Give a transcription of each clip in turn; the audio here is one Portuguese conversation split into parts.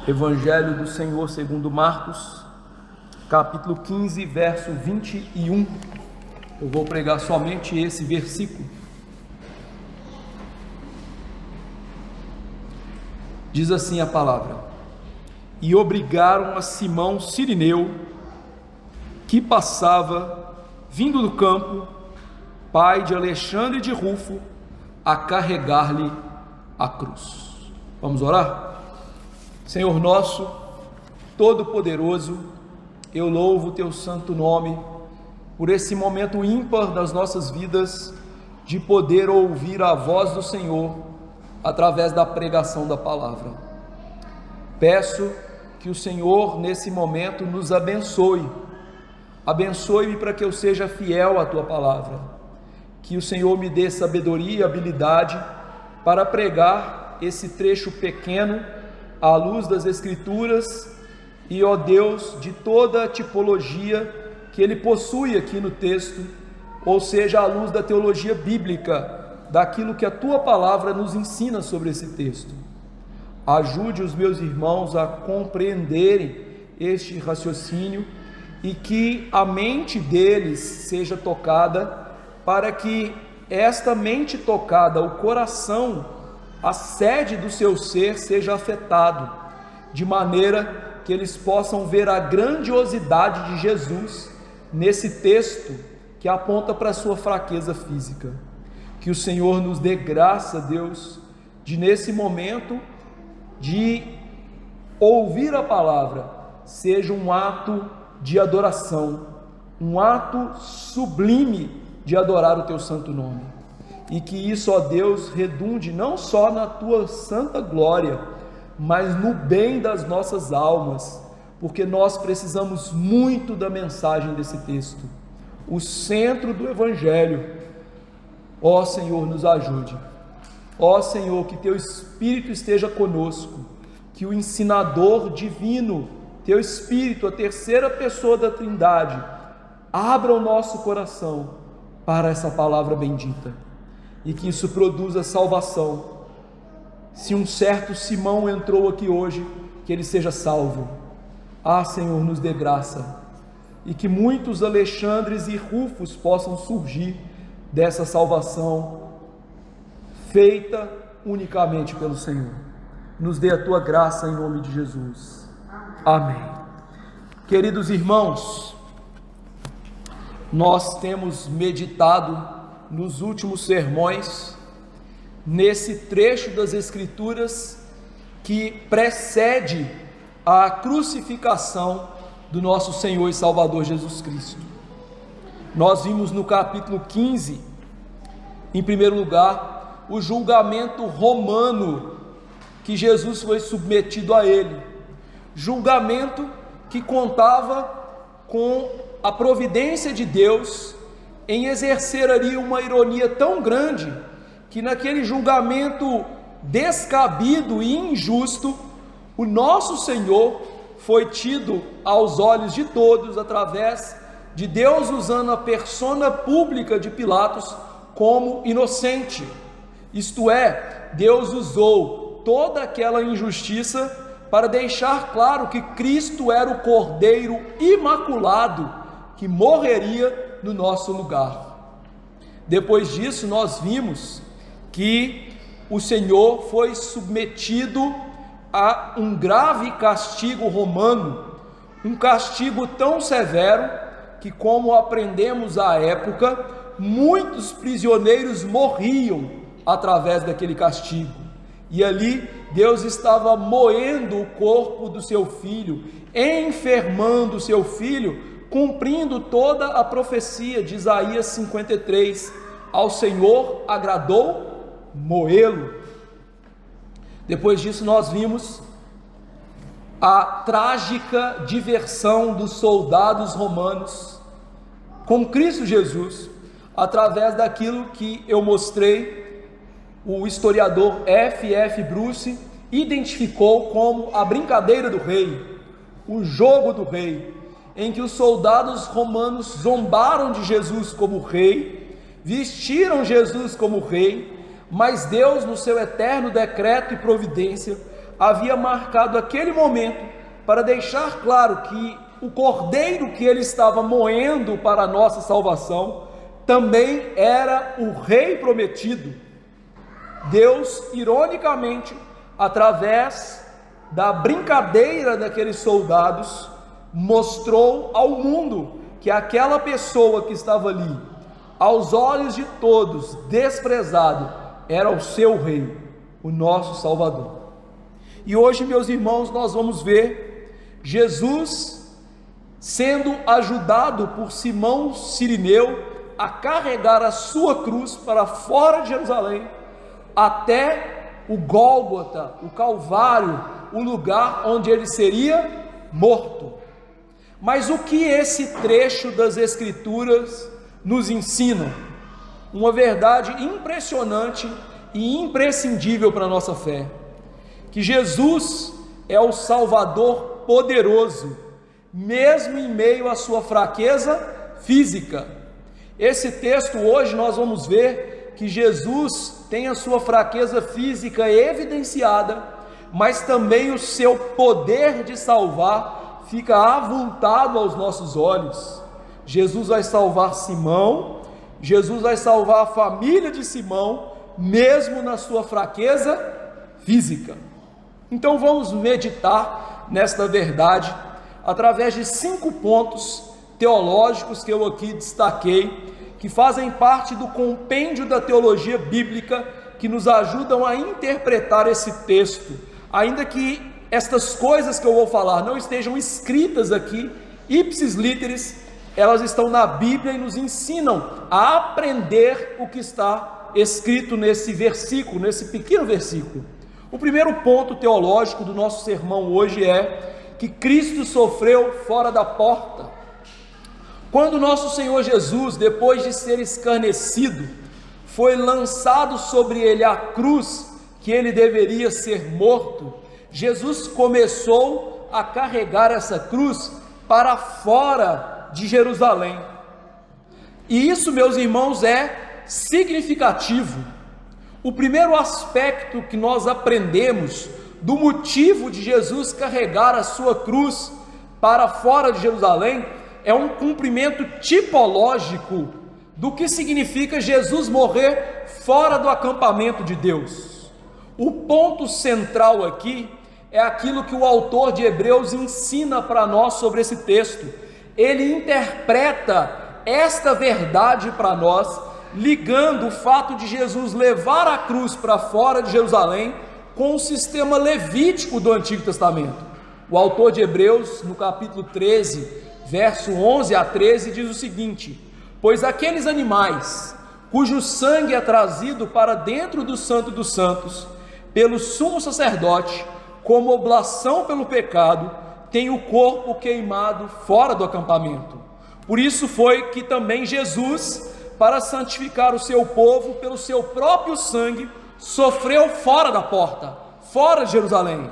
Evangelho do Senhor segundo Marcos, capítulo 15, verso 21. Eu vou pregar somente esse versículo. Diz assim a palavra: E obrigaram a Simão Cirineu, que passava, vindo do campo, pai de Alexandre de Rufo, a carregar-lhe a cruz. Vamos orar? Senhor nosso, Todo-Poderoso, eu louvo o Teu santo nome, por esse momento ímpar das nossas vidas, de poder ouvir a voz do Senhor, através da pregação da palavra. Peço que o Senhor, nesse momento, nos abençoe. Abençoe-me para que eu seja fiel à Tua palavra. Que o Senhor me dê sabedoria e habilidade para pregar esse trecho pequeno, à luz das Escrituras e, ó Deus, de toda a tipologia que ele possui aqui no texto, ou seja, à luz da teologia bíblica, daquilo que a Tua palavra nos ensina sobre esse texto. Ajude os meus irmãos a compreenderem este raciocínio e que a mente deles seja tocada, para que esta mente tocada, o coração, a sede do seu ser seja afetado, de maneira que eles possam ver a grandiosidade de Jesus nesse texto que aponta para a sua fraqueza física. Que o Senhor nos dê graça, Deus, de nesse momento de ouvir a palavra seja um ato de adoração, um ato sublime de adorar o Teu santo nome. E que isso, ó Deus, redunde não só na Tua santa glória, mas no bem das nossas almas, porque nós precisamos muito da mensagem desse texto, o centro do Evangelho. Ó Senhor, nos ajude. Ó Senhor, que Teu Espírito esteja conosco, que o ensinador divino, Teu Espírito, a terceira pessoa da Trindade, abra o nosso coração para essa palavra bendita, e que isso produza salvação. Se um certo Simão entrou aqui hoje, que ele seja salvo. Ah, Senhor, nos dê graça, e que muitos Alexandres e Rufos possam surgir dessa salvação, feita unicamente pelo Senhor. Nos dê a Tua graça em nome de Jesus. Amém. Queridos irmãos, nós temos meditado nos últimos sermões nesse trecho das Escrituras que precede a crucificação do nosso Senhor e Salvador Jesus Cristo. Nós vimos no capítulo 15, em primeiro lugar, o julgamento romano que Jesus foi submetido a ele, julgamento que contava com a providência de Deus em exercer ali uma ironia tão grande, que naquele julgamento descabido e injusto, o nosso Senhor foi tido aos olhos de todos, através de Deus usando a persona pública de Pilatos, como inocente. Isto é, Deus usou toda aquela injustiça para deixar claro que Cristo era o Cordeiro imaculado que morreria no nosso lugar. Depois disso, nós vimos que o Senhor foi submetido a um grave castigo romano, um castigo tão severo que, como aprendemos à época, muitos prisioneiros morriam através daquele castigo. E ali Deus estava moendo o corpo do seu filho, enfermando o seu filho, cumprindo toda a profecia de Isaías 53, ao Senhor agradou moê-lo. Depois disso nós vimos a trágica diversão dos soldados romanos com Cristo Jesus, através daquilo que eu mostrei, o historiador F.F. Bruce identificou como a brincadeira do rei, o jogo do rei, em que os soldados romanos zombaram de Jesus como rei, vestiram Jesus como rei, mas Deus, no seu eterno decreto e providência, havia marcado aquele momento para deixar claro que o cordeiro que ele estava moendo para a nossa salvação também era o rei prometido. Deus, ironicamente, através da brincadeira daqueles soldados, mostrou ao mundo que aquela pessoa que estava ali, aos olhos de todos, desprezado, era o seu rei, o nosso Salvador. E hoje, meus irmãos, nós vamos ver Jesus sendo ajudado por Simão Cirineu a carregar a sua cruz para fora de Jerusalém, até o Gólgota, o Calvário, o lugar onde ele seria morto. Mas o que esse trecho das Escrituras nos ensina? Uma verdade impressionante e imprescindível para a nossa fé: que Jesus é o Salvador poderoso, mesmo em meio à sua fraqueza física. Esse texto hoje nós vamos ver que Jesus tem a sua fraqueza física evidenciada, mas também o seu poder de salvar fica avultado aos nossos olhos. Jesus vai salvar Simão, Jesus vai salvar a família de Simão, mesmo na sua fraqueza física. Então vamos meditar nesta verdade através de 5 pontos teológicos que eu aqui destaquei, que fazem parte do compêndio da teologia bíblica, que nos ajudam a interpretar esse texto, ainda que estas coisas que eu vou falar não estejam escritas aqui, ipsis literis, elas estão na Bíblia e nos ensinam a aprender o que está escrito nesse versículo, nesse pequeno versículo. O primeiro ponto teológico do nosso sermão hoje é que Cristo sofreu fora da porta. Quando nosso Senhor Jesus, depois de ser escarnecido, foi lançado sobre ele a cruz que ele deveria ser morto, Jesus começou a carregar essa cruz para fora de Jerusalém. E isso, meus irmãos, é significativo. O primeiro aspecto que nós aprendemos do motivo de Jesus carregar a sua cruz para fora de Jerusalém é um cumprimento tipológico do que significa Jesus morrer fora do acampamento de Deus. O ponto central aqui é aquilo que o autor de Hebreus ensina para nós sobre esse texto. Ele interpreta esta verdade para nós, ligando o fato de Jesus levar a cruz para fora de Jerusalém com o sistema levítico do Antigo Testamento. O autor de Hebreus, no capítulo 13, verso 11 a 13, diz o seguinte: pois aqueles animais cujo sangue é trazido para dentro do Santo dos Santos pelo sumo sacerdote, como oblação pelo pecado, tem o corpo queimado fora do acampamento. Por isso foi que também Jesus, para santificar o seu povo pelo seu próprio sangue, sofreu fora da porta, fora de Jerusalém.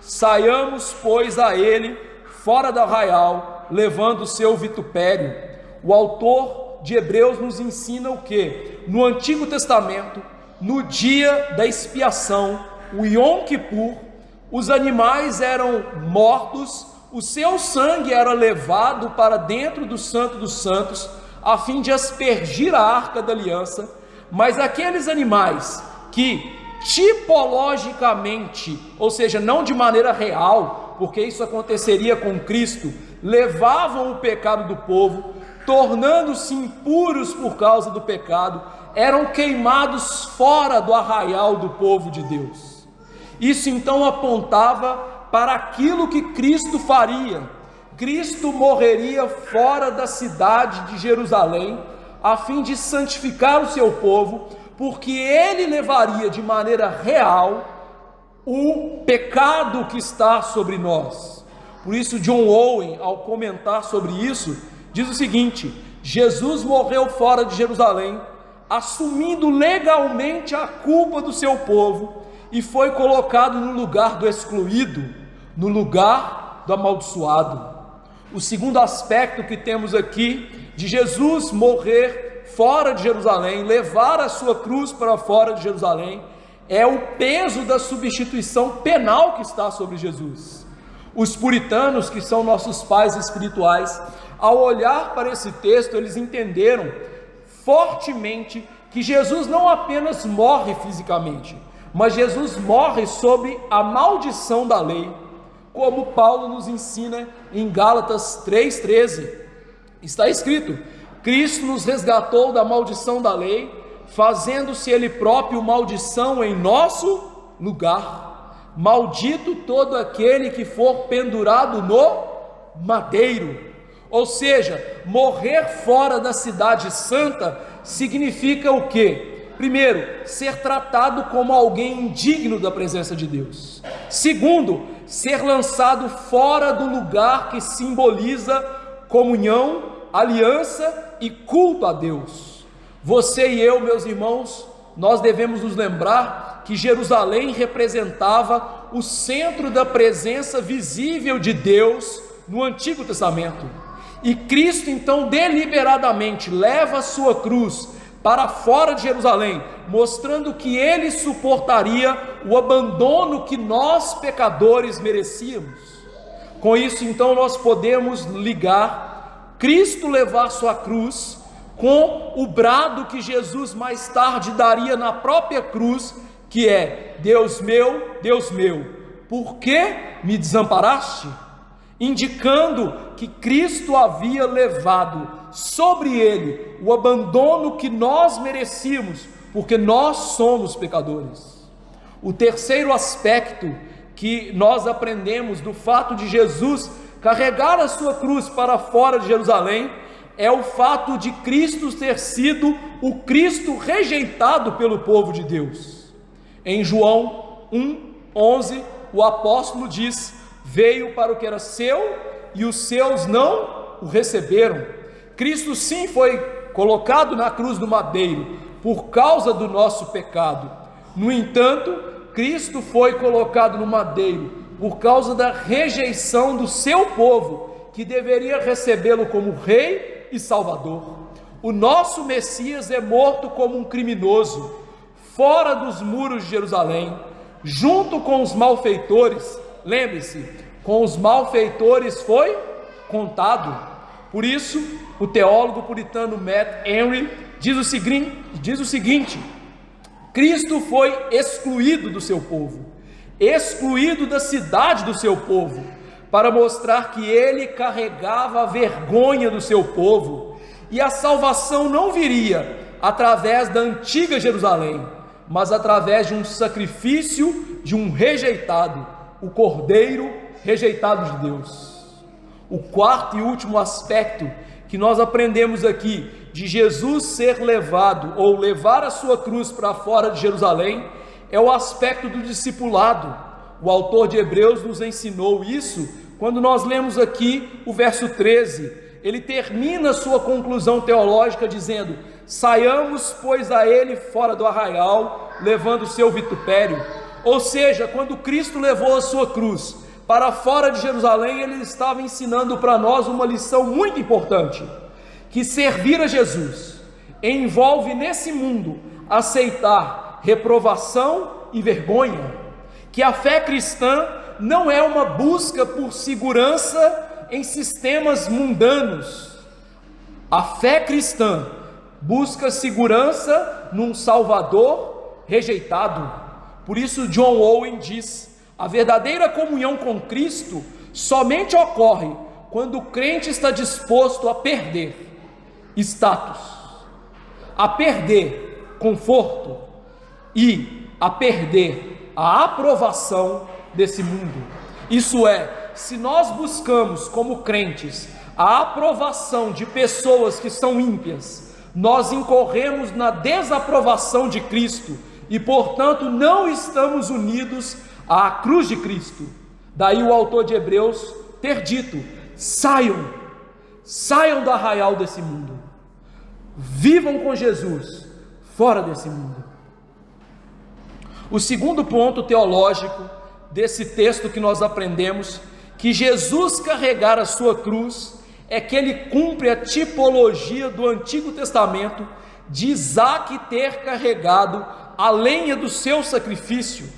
Saiamos, pois, a ele fora do arraial, levando o seu vitupério. O autor de Hebreus nos ensina o que? No Antigo Testamento, no dia da expiação, o Yom Kippur, os animais eram mortos, o seu sangue era levado para dentro do Santo dos Santos, a fim de aspergir a arca da aliança. Mas aqueles animais que tipologicamente, ou seja, não de maneira real, porque isso aconteceria com Cristo, levavam o pecado do povo, tornando-se impuros por causa do pecado, eram queimados fora do arraial do povo de Deus. Isso então apontava para aquilo que Cristo faria. Cristo morreria fora da cidade de Jerusalém, a fim de santificar o seu povo, porque ele levaria de maneira real o pecado que está sobre nós. Por isso John Owen, ao comentar sobre isso, diz o seguinte: Jesus morreu fora de Jerusalém, assumindo legalmente a culpa do seu povo, e foi colocado no lugar do excluído, no lugar do amaldiçoado. O segundo aspecto que temos aqui de Jesus morrer fora de Jerusalém, levar a sua cruz para fora de Jerusalém, é o peso da substituição penal que está sobre Jesus. Os puritanos, que são nossos pais espirituais, ao olhar para esse texto, eles entenderam fortemente que Jesus não apenas morre fisicamente, mas Jesus morre sob a maldição da lei, como Paulo nos ensina em Gálatas 3,13. Está escrito: Cristo nos resgatou da maldição da lei, fazendo-se Ele próprio maldição em nosso lugar. Maldito todo aquele que for pendurado no madeiro. Ou seja, morrer fora da cidade santa significa o quê? Primeiro, ser tratado como alguém indigno da presença de Deus. Segundo, ser lançado fora do lugar que simboliza comunhão, aliança e culto a Deus. Você e eu, meus irmãos, nós devemos nos lembrar que Jerusalém representava o centro da presença visível de Deus no Antigo Testamento. E Cristo então deliberadamente leva a sua cruz para fora de Jerusalém, mostrando que Ele suportaria o abandono que nós pecadores merecíamos. Com isso então nós podemos ligar Cristo levar sua cruz com o brado que Jesus mais tarde daria na própria cruz, que é: Deus meu, por que me desamparaste? Indicando que Cristo havia levado sobre Ele o abandono que nós merecíamos, porque nós somos pecadores. O terceiro aspecto que nós aprendemos do fato de Jesus carregar a sua cruz para fora de Jerusalém é o fato de Cristo ter sido o Cristo rejeitado pelo povo de Deus. Em João 1:11, o apóstolo diz: veio para o que era seu e os seus não o receberam. Cristo sim foi colocado na cruz do madeiro por causa do nosso pecado. No entanto, Cristo foi colocado no madeiro por causa da rejeição do seu povo, que deveria recebê-lo como rei e salvador. O nosso Messias é morto como um criminoso, fora dos muros de Jerusalém, junto com os malfeitores. Lembre-se, com os malfeitores foi contado. Por isso, o teólogo puritano Matt Henry diz o seguinte: Cristo foi excluído do seu povo, excluído da cidade do seu povo, para mostrar que ele carregava a vergonha do seu povo, e a salvação não viria através da antiga Jerusalém, mas através de um sacrifício de um rejeitado, o Cordeiro rejeitado de Deus. O quarto e último aspecto que nós aprendemos aqui de Jesus ser levado ou levar a sua cruz para fora de Jerusalém é o aspecto do discipulado. O autor de Hebreus nos ensinou isso quando nós lemos aqui o verso 13. Ele termina sua conclusão teológica dizendo: saiamos, pois, a ele fora do arraial, levando o seu vitupério. Ou seja, quando Cristo levou a sua cruz para fora de Jerusalém, ele estava ensinando para nós uma lição muito importante, que servir a Jesus envolve nesse mundo aceitar reprovação e vergonha, que a fé cristã não é uma busca por segurança em sistemas mundanos. A fé cristã busca segurança num Salvador rejeitado. Por isso John Owen diz: a verdadeira comunhão com Cristo somente ocorre quando o crente está disposto a perder status, a perder conforto e a perder a aprovação desse mundo. Isso é, se nós buscamos como crentes a aprovação de pessoas que são ímpias, nós incorremos na desaprovação de Cristo e, portanto, não estamos unidos à cruz de Cristo. Daí o autor de Hebreus ter dito: saiam do arraial desse mundo, vivam com Jesus fora desse mundo. O segundo ponto teológico desse texto que nós aprendemos, que Jesus carregar a sua cruz, é que ele cumpre a tipologia do Antigo Testamento de Isaque ter carregado a lenha do seu sacrifício.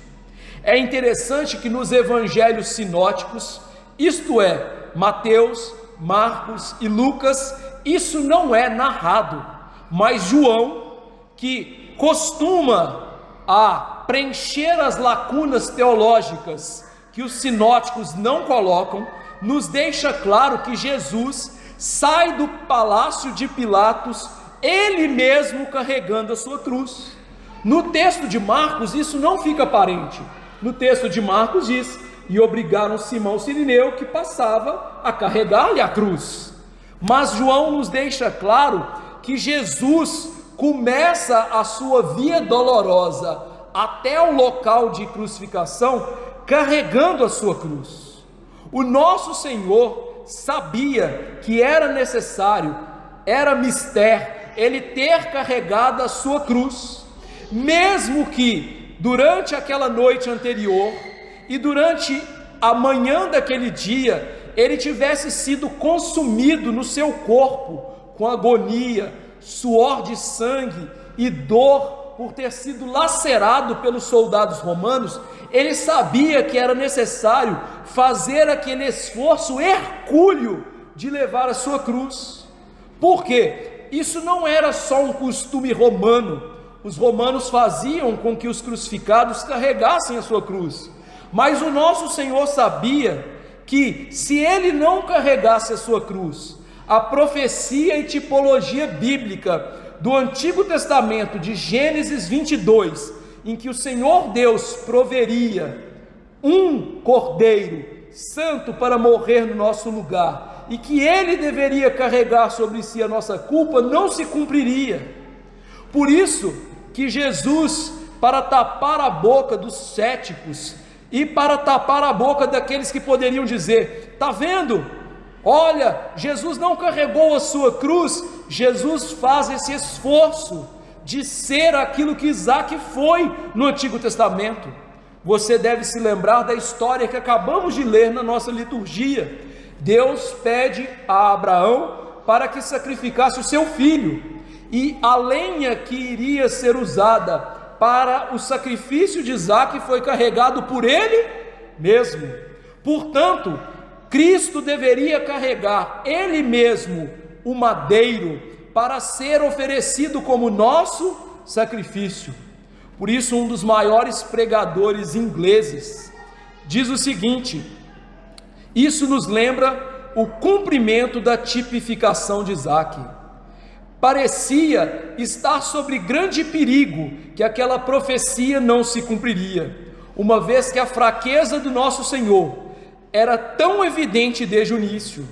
É interessante que nos evangelhos sinóticos, isto é, Mateus, Marcos e Lucas, isso não é narrado, mas João, que costuma preencher as lacunas teológicas que os sinóticos não colocam, nos deixa claro que Jesus sai do palácio de Pilatos, ele mesmo carregando a sua cruz. No texto de Marcos isso não fica aparente. No texto de Marcos diz: e obrigaram Simão Cirineu, que passava, a carregar-lhe a cruz. Mas João nos deixa claro que Jesus começa a sua via dolorosa até o local de crucificação carregando a sua cruz. O nosso Senhor sabia que era necessário, era mistério, ele ter carregado a sua cruz, mesmo que durante aquela noite anterior e durante a manhã daquele dia ele tivesse sido consumido no seu corpo com agonia, suor de sangue e dor por ter sido lacerado pelos soldados romanos. Ele sabia que era necessário fazer aquele esforço hercúleo de levar a sua cruz. Por quê? Isso não era só um costume romano. Os romanos faziam com que os crucificados carregassem a sua cruz, mas o nosso Senhor sabia que se ele não carregasse a sua cruz, a profecia e tipologia bíblica do Antigo Testamento, de Gênesis 22, em que o Senhor Deus proveria um cordeiro santo para morrer no nosso lugar, e que ele deveria carregar sobre si a nossa culpa, não se cumpriria. Por isso que Jesus, para tapar a boca dos céticos e para tapar a boca daqueles que poderiam dizer: está vendo? Olha, Jesus não carregou a sua cruz. Jesus faz esse esforço de ser aquilo que Isaac foi no Antigo Testamento. Você deve se lembrar da história que acabamos de ler na nossa liturgia. Deus pede a Abraão para que sacrificasse o seu filho, e a lenha que iria ser usada para o sacrifício de Isaac foi carregado por ele mesmo. Portanto, Cristo deveria carregar ele mesmo o madeiro para ser oferecido como nosso sacrifício. Por isso, um dos maiores pregadores ingleses diz o seguinte: isso nos lembra o cumprimento da tipificação de Isaac. Parecia estar sob grande perigo que aquela profecia não se cumpriria, uma vez que a fraqueza do nosso Senhor era tão evidente desde o início,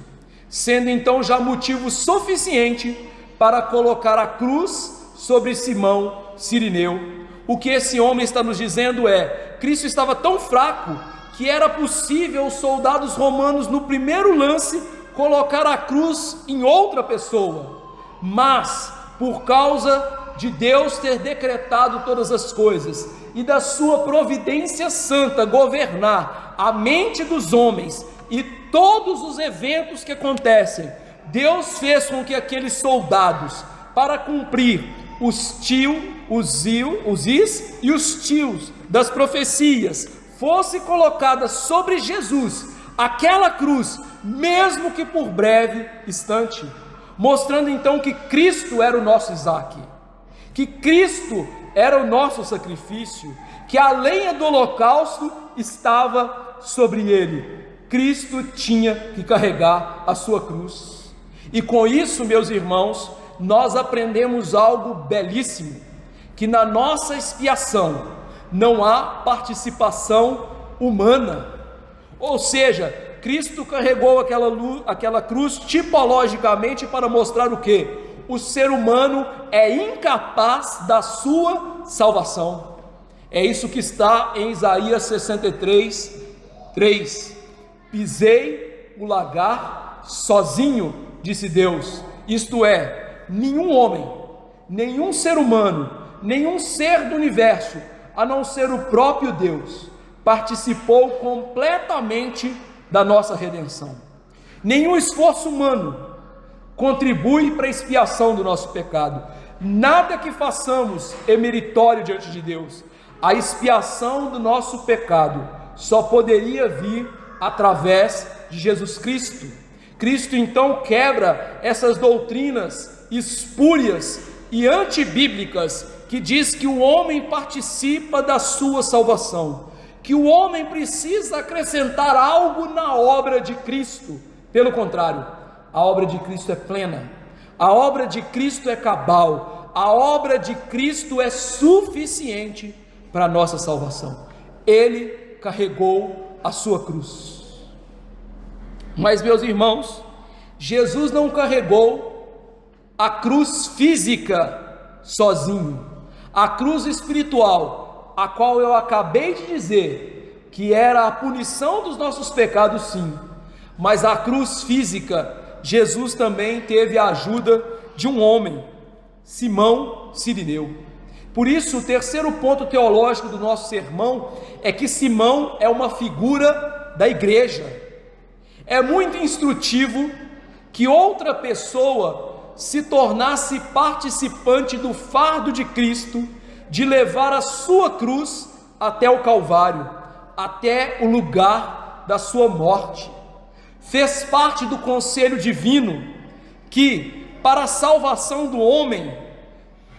sendo então já motivo suficiente para colocar a cruz sobre Simão Cirineu. O que esse homem está nos dizendo é: Cristo estava tão fraco que era possível os soldados romanos, no primeiro lance, colocar a cruz em outra pessoa, mas por causa de Deus ter decretado todas as coisas e da sua providência santa governar a mente dos homens e todos os eventos que acontecem, Deus fez com que aqueles soldados, para cumprir os is e os tios das profecias, fosse colocada sobre Jesus aquela cruz, mesmo que por breve instante, mostrando então que Cristo era o nosso Isaac, que Cristo era o nosso sacrifício, que a lenha do holocausto estava sobre ele. Cristo tinha que carregar a sua cruz. E com isso, meus irmãos, nós aprendemos algo belíssimo, que na nossa expiação não há participação humana. Ou seja, Cristo carregou aquela cruz tipologicamente para mostrar o quê? O ser humano é incapaz da sua salvação. É isso que está em Isaías 63, 3. Pisei o lagar sozinho, disse Deus. Isto é, nenhum homem, nenhum ser humano, nenhum ser do universo, a não ser o próprio Deus, participou completamente da nossa redenção. Nenhum esforço humano contribui para a expiação do nosso pecado. Nada que façamos é meritório diante de Deus. A expiação do nosso pecado só poderia vir através de Jesus Cristo. Cristo então quebra essas doutrinas espúrias e antibíblicas que diz que o homem participa da sua salvação, que o homem precisa acrescentar algo na obra de Cristo. Pelo contrário, a obra de Cristo é plena, a obra de Cristo é cabal, a obra de Cristo é suficiente para a nossa salvação. Ele carregou a sua cruz. Mas, meus irmãos, Jesus não carregou a cruz física sozinho. A cruz espiritual, a qual eu acabei de dizer que era a punição dos nossos pecados, sim, mas a cruz física, Jesus também teve a ajuda de um homem, Simão Cirineu. Por isso, o terceiro ponto teológico do nosso sermão é que Simão é uma figura da igreja. É muito instrutivo que outra pessoa se tornasse participante do fardo de Cristo, de levar a sua cruz até o Calvário, até o lugar da sua morte. Fez parte do conselho divino que, para a salvação do homem,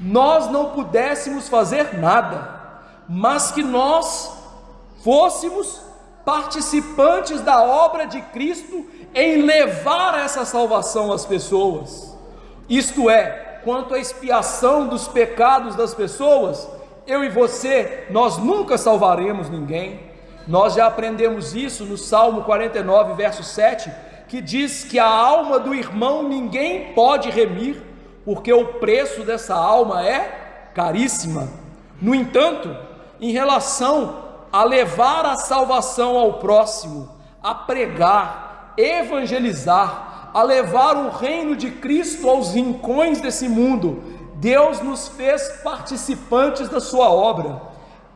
nós não pudéssemos fazer nada, mas que nós fôssemos participantes da obra de Cristo em levar essa salvação às pessoas. Isto é, quanto à expiação dos pecados das pessoas, eu e você, nós nunca salvaremos ninguém. Nós já aprendemos isso no Salmo 49, verso 7, que diz que a alma do irmão ninguém pode remir, porque o preço dessa alma é caríssima. No entanto, em relação a levar a salvação ao próximo, a pregar, evangelizar, a levar o reino de Cristo aos rincões desse mundo, Deus nos fez participantes da sua obra.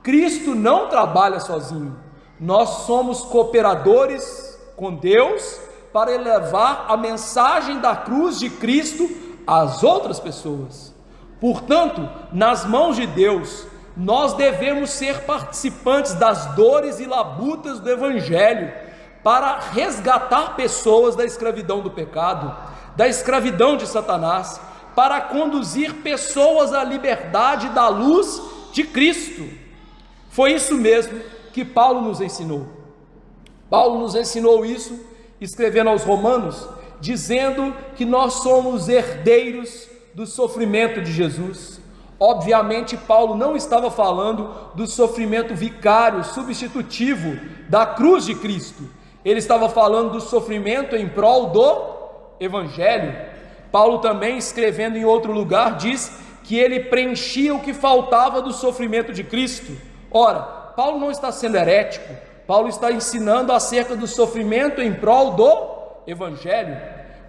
Cristo não trabalha sozinho, nós somos cooperadores com Deus para elevar a mensagem da cruz de Cristo às outras pessoas. Portanto, nas mãos de Deus, nós devemos ser participantes das dores e labutas do Evangelho, para resgatar pessoas da escravidão do pecado, da escravidão de Satanás, para conduzir pessoas à liberdade da luz de Cristo. Foi isso mesmo que Paulo nos ensinou. Paulo nos ensinou isso, escrevendo aos Romanos, dizendo que nós somos herdeiros do sofrimento de Jesus. Obviamente, Paulo não estava falando do sofrimento vicário, substitutivo da cruz de Cristo. Ele estava falando do sofrimento em prol do Evangelho. Paulo também, escrevendo em outro lugar, diz que ele preenchia o que faltava do sofrimento de Cristo. Ora, Paulo não está sendo herético, Paulo está ensinando acerca do sofrimento em prol do Evangelho.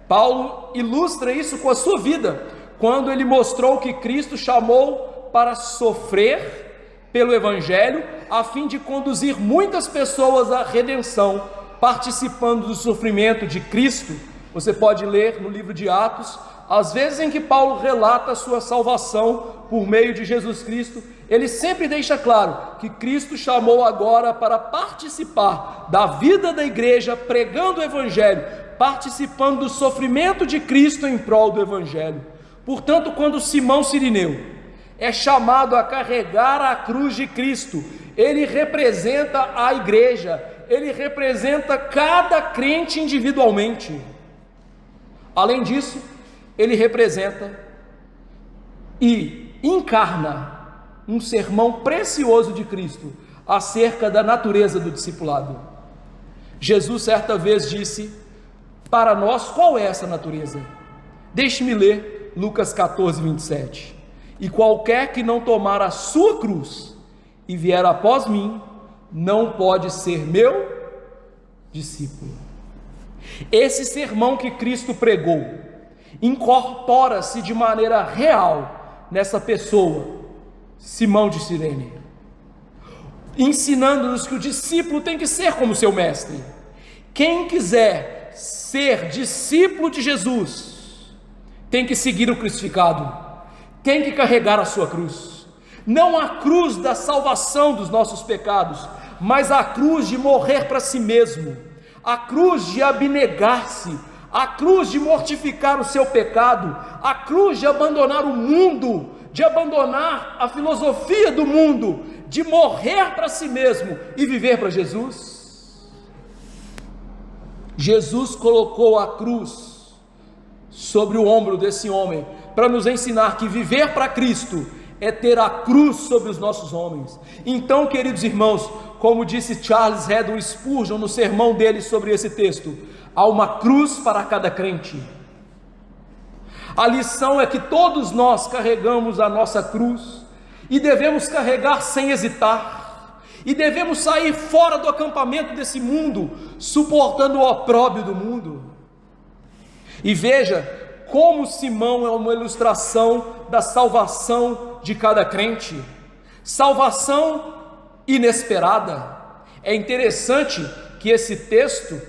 Paulo ilustra isso com a sua vida, quando ele mostrou que Cristo chamou para sofrer pelo Evangelho, a fim de conduzir muitas pessoas à redenção, participando do sofrimento de Cristo. Você pode ler no livro de Atos, as vezes em que Paulo relata a sua salvação por meio de Jesus Cristo, ele sempre deixa claro que Cristo chamou agora para participar da vida da igreja, pregando o Evangelho, participando do sofrimento de Cristo em prol do Evangelho. Portanto, quando Simão Cirineu é chamado a carregar a cruz de Cristo, ele representa a igreja, ele representa cada crente individualmente. Além disso, ele representa e encarna um sermão precioso de Cristo acerca da natureza do discipulado. Jesus certa vez disse para nós qual é essa natureza. Deixe-me ler Lucas 14, 27. E qualquer que não tomar a sua cruz e vier após mim, não pode ser meu discípulo. Esse sermão que Cristo pregou incorpora-se de maneira real nessa pessoa, Simão de Cirene, ensinando-nos que o discípulo tem que ser como seu mestre. Quem quiser ser discípulo de Jesus tem que seguir o crucificado. tem que carregar a sua cruz. Não a cruz da salvação dos nossos pecados, mas a cruz de morrer para si mesmo, a cruz de abnegar-se, a cruz de mortificar o seu pecado, a cruz de abandonar o mundo, de abandonar a filosofia do mundo, de morrer para si mesmo e viver para Jesus. Jesus colocou a cruz sobre o ombro desse homem, para nos ensinar que viver para Cristo é ter a cruz sobre os nossos homens. Então, queridos irmãos, como disse Charles Haddon Spurgeon no sermão dele sobre esse texto, há uma cruz para cada crente. A lição é que todos nós carregamos a nossa cruz, e devemos carregar sem hesitar, e devemos sair fora do acampamento desse mundo, suportando o opróbrio do mundo. E veja como Simão é uma ilustração da salvação de cada crente, salvação inesperada. É interessante que esse texto,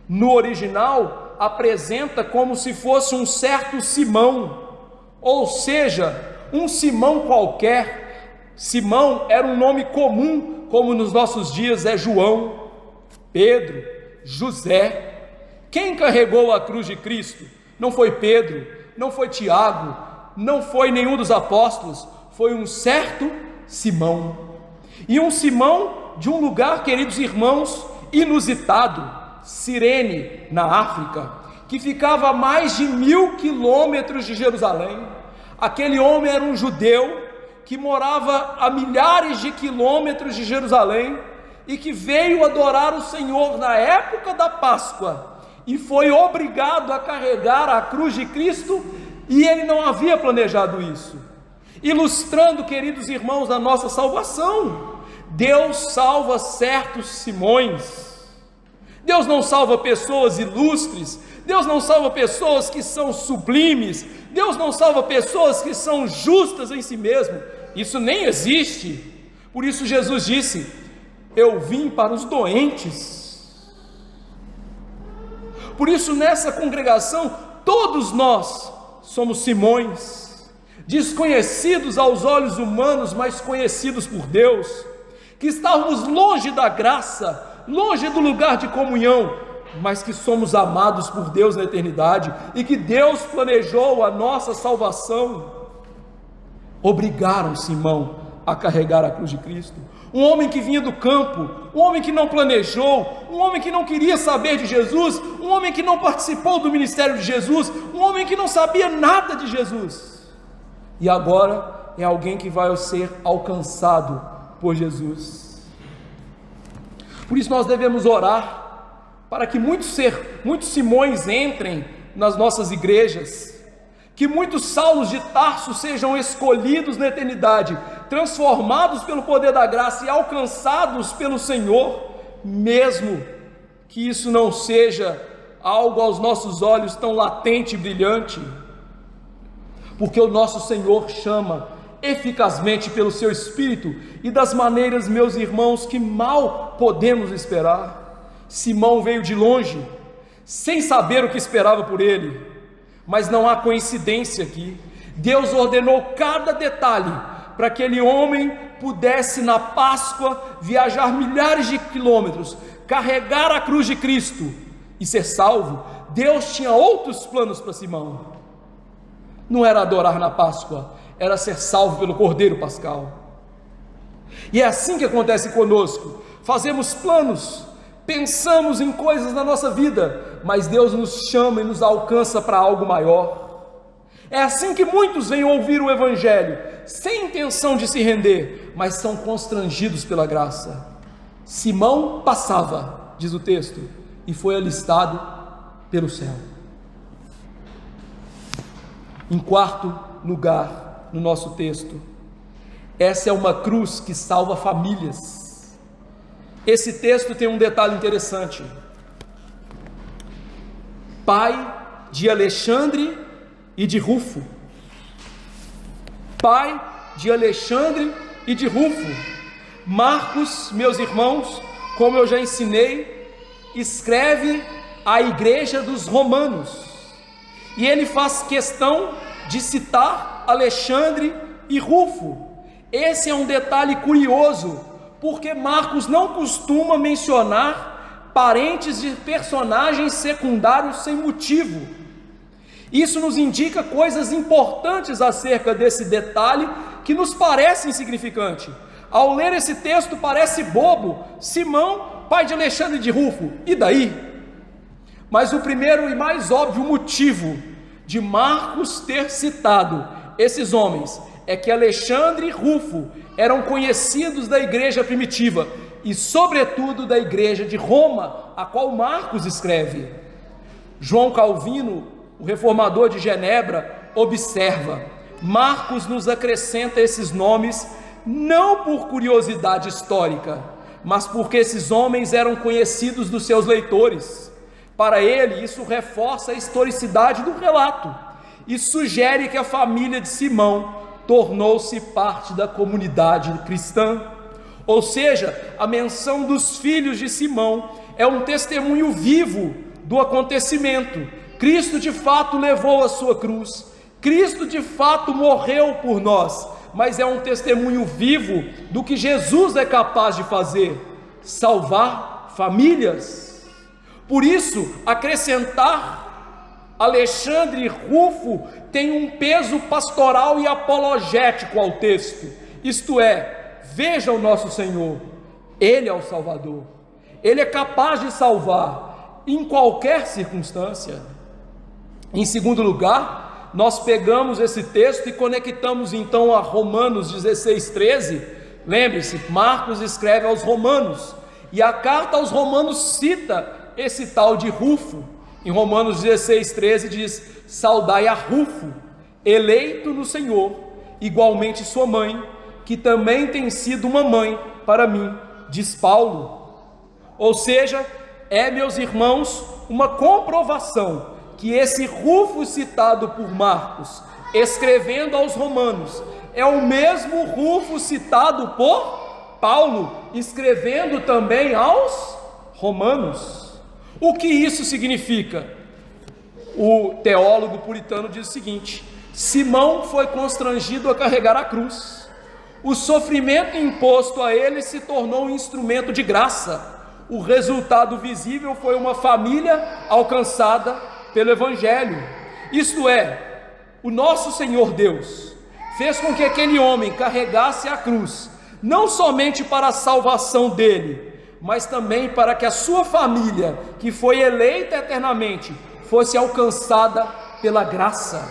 no original, apresenta como se fosse um certo Simão, ou seja, um Simão qualquer. Simão era um nome comum, como nos nossos dias é João, Pedro, José. Quem carregou a cruz de Cristo? Não foi Pedro, não foi Tiago, não foi nenhum dos apóstolos, foi um certo Simão. E um Simão de um lugar, queridos irmãos, inusitado, Cirene, na África, que ficava a mais de 1000 quilômetros de Jerusalém. Aquele homem era um judeu que morava a milhares de quilômetros de Jerusalém e que veio adorar o Senhor na época da Páscoa e foi obrigado a carregar a cruz de Cristo, e ele não havia planejado isso, ilustrando, queridos irmãos, a nossa salvação. Deus salva certos Simões. Deus não salva pessoas ilustres, Deus não salva pessoas que são sublimes, Deus não salva pessoas que são justas em si mesmo. Isso nem existe. Por isso Jesus disse: eu vim para os doentes. Por isso, nessa congregação, todos nós somos Simões, desconhecidos aos olhos humanos, mas conhecidos por Deus, que estávamos longe da graça, longe do lugar de comunhão, mas que somos amados por Deus na eternidade, e que Deus planejou a nossa salvação. Obrigaram Simão a carregar a cruz de Cristo. Um homem que vinha do campo, um homem que não planejou, um homem que não queria saber de Jesus, um homem que não participou do ministério de Jesus, um homem que não sabia nada de Jesus, e agora é alguém que vai ser alcançado por Jesus. Por isso nós devemos orar para que muitos Simões entrem nas nossas igrejas, que muitos Saulos de Tarso sejam escolhidos na eternidade, transformados pelo poder da graça e alcançados pelo Senhor, mesmo que isso não seja algo aos nossos olhos tão latente e brilhante, porque o nosso Senhor chama eficazmente pelo seu Espírito e das maneiras, meus irmãos, que mal podemos esperar. Simão veio de longe, sem saber o que esperava por ele, mas não há coincidência aqui. Deus ordenou cada detalhe para que aquele homem pudesse na Páscoa viajar milhares de quilômetros, carregar a cruz de Cristo e ser salvo. Deus tinha outros planos para Simão. Não era adorar na Páscoa, era ser salvo pelo Cordeiro Pascal. E é assim que acontece conosco. Fazemos planos, pensamos em coisas na nossa vida, mas Deus nos chama e nos alcança para algo maior. É assim que muitos vêm ouvir o Evangelho, sem intenção de se render, mas são constrangidos pela graça. Simão passava, diz o texto, e foi alistado pelo céu. Em quarto lugar, no nosso texto, essa é uma cruz que salva famílias. Esse texto tem um detalhe interessante. Pai de Alexandre e de Rufo. Pai de Alexandre e de Rufo. Marcos, meus irmãos, como eu já ensinei, escreve a igreja dos romanos, e ele faz questão de citar Alexandre e Rufo. Esse é um detalhe curioso, porque Marcos não costuma mencionar parentes de personagens secundários sem motivo. Isso nos indica coisas importantes acerca desse detalhe que nos parece insignificante. Ao ler esse texto parece bobo: Simão, pai de Alexandre e de Rufo, e daí? Mas o primeiro e mais óbvio motivo de Marcos ter citado esses homens é que Alexandre e Rufo eram conhecidos da igreja primitiva e sobretudo da igreja de Roma, a qual Marcos escreve. João Calvino, o reformador de Genebra, observa: Marcos nos acrescenta esses nomes não por curiosidade histórica, mas porque esses homens eram conhecidos dos seus leitores. Para ele, isso reforça a historicidade do relato e sugere que a família de Simão tornou-se parte da comunidade cristã. Ou seja, a menção dos filhos de Simão é um testemunho vivo do acontecimento. Cristo de fato levou a sua cruz, Cristo de fato morreu por nós, mas é um testemunho vivo do que Jesus é capaz de fazer: salvar famílias. Por isso, acrescentar Alexandre e Rufo tem um peso pastoral e apologético ao texto. Isto é, veja o nosso Senhor, Ele é o Salvador, Ele é capaz de salvar em qualquer circunstância. Em segundo lugar, nós pegamos esse texto e conectamos então a Romanos 16:13. Lembre-se, Marcos escreve aos Romanos, e a carta aos Romanos cita esse tal de Rufo. Em Romanos 16:13 diz: saudai a Rufo, eleito no Senhor, igualmente sua mãe, que também tem sido uma mãe para mim, diz Paulo. Ou seja, meus irmãos, uma comprovação que esse Rufo citado por Marcos, escrevendo aos Romanos, é o mesmo Rufo citado por Paulo, escrevendo também aos Romanos. O que isso significa? O teólogo puritano diz o seguinte: Simão foi constrangido a carregar a cruz. O sofrimento imposto a ele se tornou um instrumento de graça. O resultado visível foi uma família alcançada pelo Evangelho. Isto é, o nosso Senhor Deus fez com que aquele homem carregasse a cruz, não somente para a salvação dele, mas também para que a sua família, que foi eleita eternamente, fosse alcançada pela graça.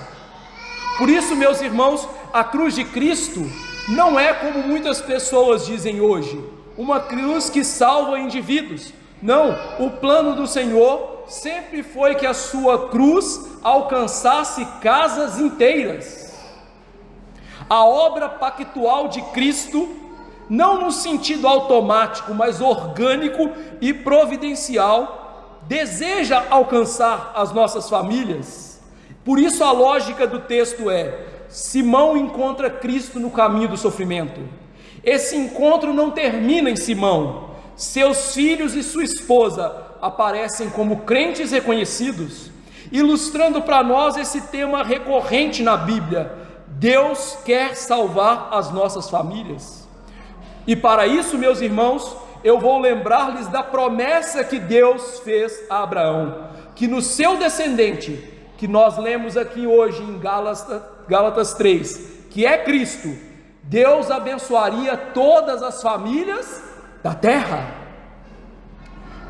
Por isso, meus irmãos, a cruz de Cristo não é como muitas pessoas dizem hoje, uma cruz que salva indivíduos. Não, o plano do Senhor sempre foi que a sua cruz alcançasse casas inteiras. A obra pactual de Cristo, não no sentido automático, mas orgânico e providencial, deseja alcançar as nossas famílias. Por isso a lógica do texto é: Simão encontra Cristo no caminho do sofrimento. Esse encontro não termina em Simão. Seus filhos e sua esposa aparecem como crentes reconhecidos, ilustrando para nós esse tema recorrente na Bíblia: Deus quer salvar as nossas famílias. E para isso, meus irmãos, eu vou lembrar-lhes da promessa que Deus fez a Abraão, que no seu descendente, que nós lemos aqui hoje em Gálatas 3, que é Cristo, Deus abençoaria todas as famílias da terra.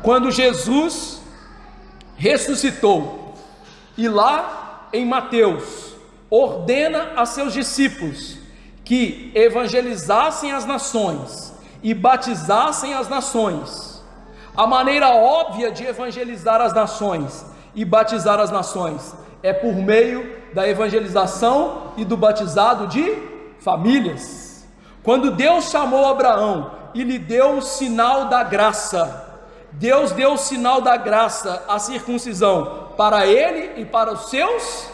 Quando Jesus ressuscitou, e lá em Mateus ordena a seus discípulos que evangelizassem as nações e batizassem as nações. A maneira óbvia de evangelizar as nações e batizar as nações é por meio da evangelização e do batizado de famílias. Quando Deus chamou Abraão e lhe deu o sinal da graça, Deus deu o sinal da graça, a circuncisão, para ele e para os seus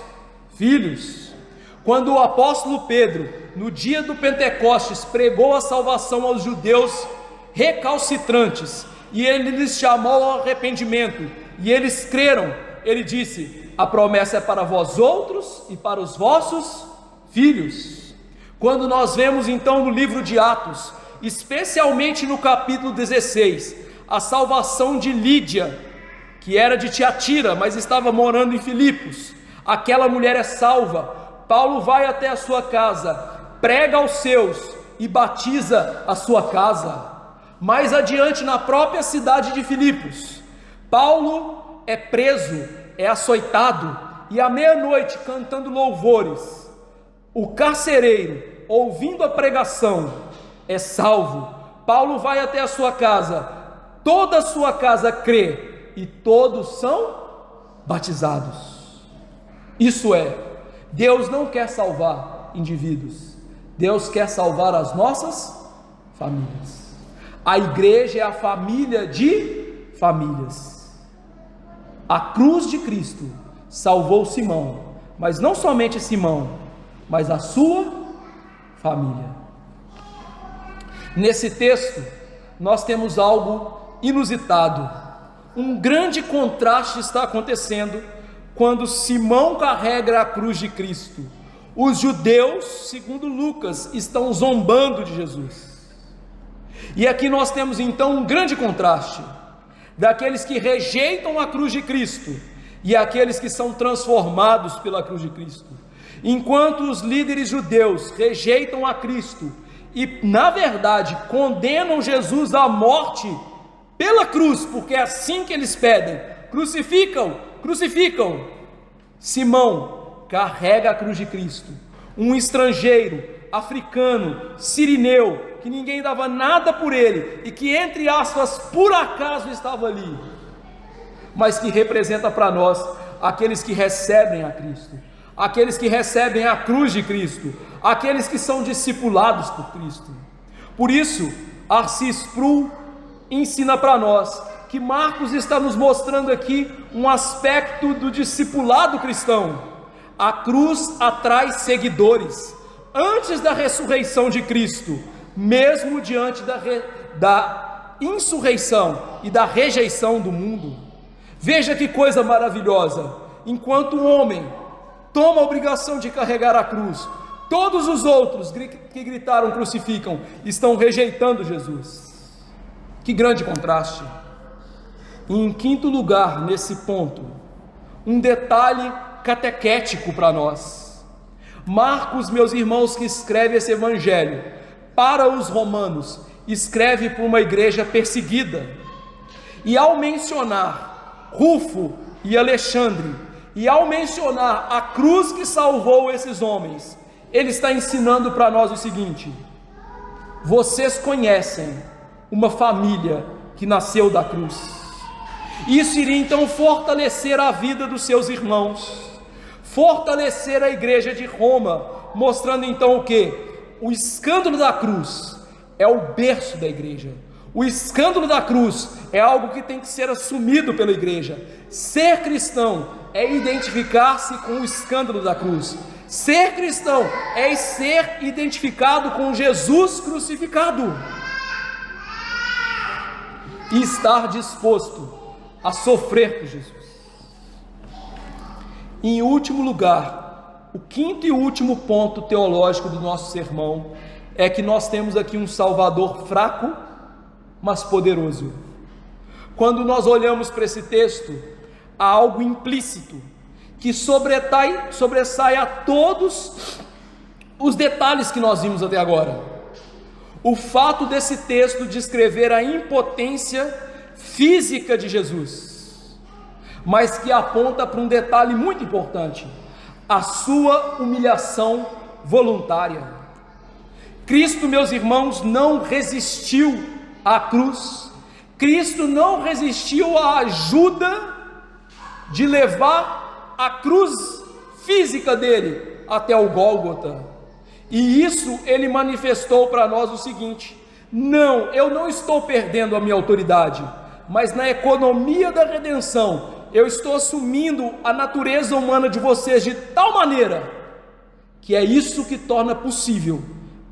filhos. Quando o apóstolo Pedro, no dia do Pentecostes, pregou a salvação aos judeus recalcitrantes, e ele lhes chamou ao arrependimento, e eles creram, ele disse: a promessa é para vós outros e para os vossos filhos. Quando nós vemos então no livro de Atos, especialmente no capítulo 16, a salvação de Lídia, que era de Tiatira, mas estava morando em Filipos, aquela mulher é salva. Paulo vai até a sua casa, prega aos seus e batiza a sua casa. Mais adiante, na própria cidade de Filipos, Paulo é preso, é açoitado, e à meia-noite, cantando louvores, o carcereiro, ouvindo a pregação, é salvo. Paulo vai até a sua casa, toda a sua casa crê, e todos são batizados. Isso é, Deus não quer salvar indivíduos, Deus quer salvar as nossas famílias. A igreja é a família de famílias. A cruz de Cristo salvou Simão, mas não somente Simão, mas a sua família. Nesse texto, nós temos algo inusitado. Um grande contraste está acontecendo quando Simão carrega a cruz de Cristo. Os judeus, segundo Lucas, estão zombando de Jesus. E aqui nós temos então um grande contraste daqueles que rejeitam a cruz de Cristo e aqueles que são transformados pela cruz de Cristo. Enquanto os líderes judeus rejeitam a Cristo e, na verdade, condenam Jesus à morte pela cruz, porque é assim que eles pedem: crucificam, crucificam. Simão carrega a cruz de Cristo, um estrangeiro, africano, sirineu, que ninguém dava nada por ele, e que, entre aspas, por acaso estava ali, mas que representa para nós aqueles que recebem a Cristo, aqueles que recebem a cruz de Cristo, aqueles que são discipulados por Cristo. Por isso, Arcis Sproul ensina para nós que Marcos está nos mostrando aqui um aspecto do discipulado cristão. A cruz atrai seguidores. Antes da ressurreição de Cristo, mesmo diante da insurreição e da rejeição do mundo. Veja que coisa maravilhosa. Enquanto o homem toma a obrigação de carregar a cruz, todos os outros que gritaram crucificam estão rejeitando Jesus. Que grande contraste. E em quinto lugar, nesse ponto, um detalhe catequético para nós. Marcos, meus irmãos, que escreve esse evangelho para os romanos, escreve para uma igreja perseguida. E ao mencionar Rufo e Alexandre, e ao mencionar a cruz que salvou esses homens, ele está ensinando para nós o seguinte: vocês conhecem uma família que nasceu da cruz. Isso iria então fortalecer a vida dos seus irmãos, fortalecer a igreja de Roma, mostrando então o que? O escândalo da cruz é o berço da igreja. O escândalo da cruz é algo que tem que ser assumido pela igreja. Ser cristão é identificar-se com o escândalo da cruz. Ser cristão é ser identificado com Jesus crucificado e estar disposto a sofrer por Jesus. Em último lugar, o quinto e último ponto teológico do nosso sermão é que nós temos aqui um Salvador fraco, mas poderoso. Quando nós olhamos para esse texto, há algo implícito que sobressai a todos os detalhes que nós vimos até agora. O fato desse texto descrever a impotência física de Jesus, mas que aponta para um detalhe muito importante: a sua humilhação voluntária. Cristo, meus irmãos, não resistiu à cruz. Cristo não resistiu à ajuda de levar a cruz física dele até o Gólgota. E isso ele manifestou para nós o seguinte: não, eu não estou perdendo a minha autoridade, mas na economia da redenção, eu estou assumindo a natureza humana de vocês de tal maneira, que é isso que torna possível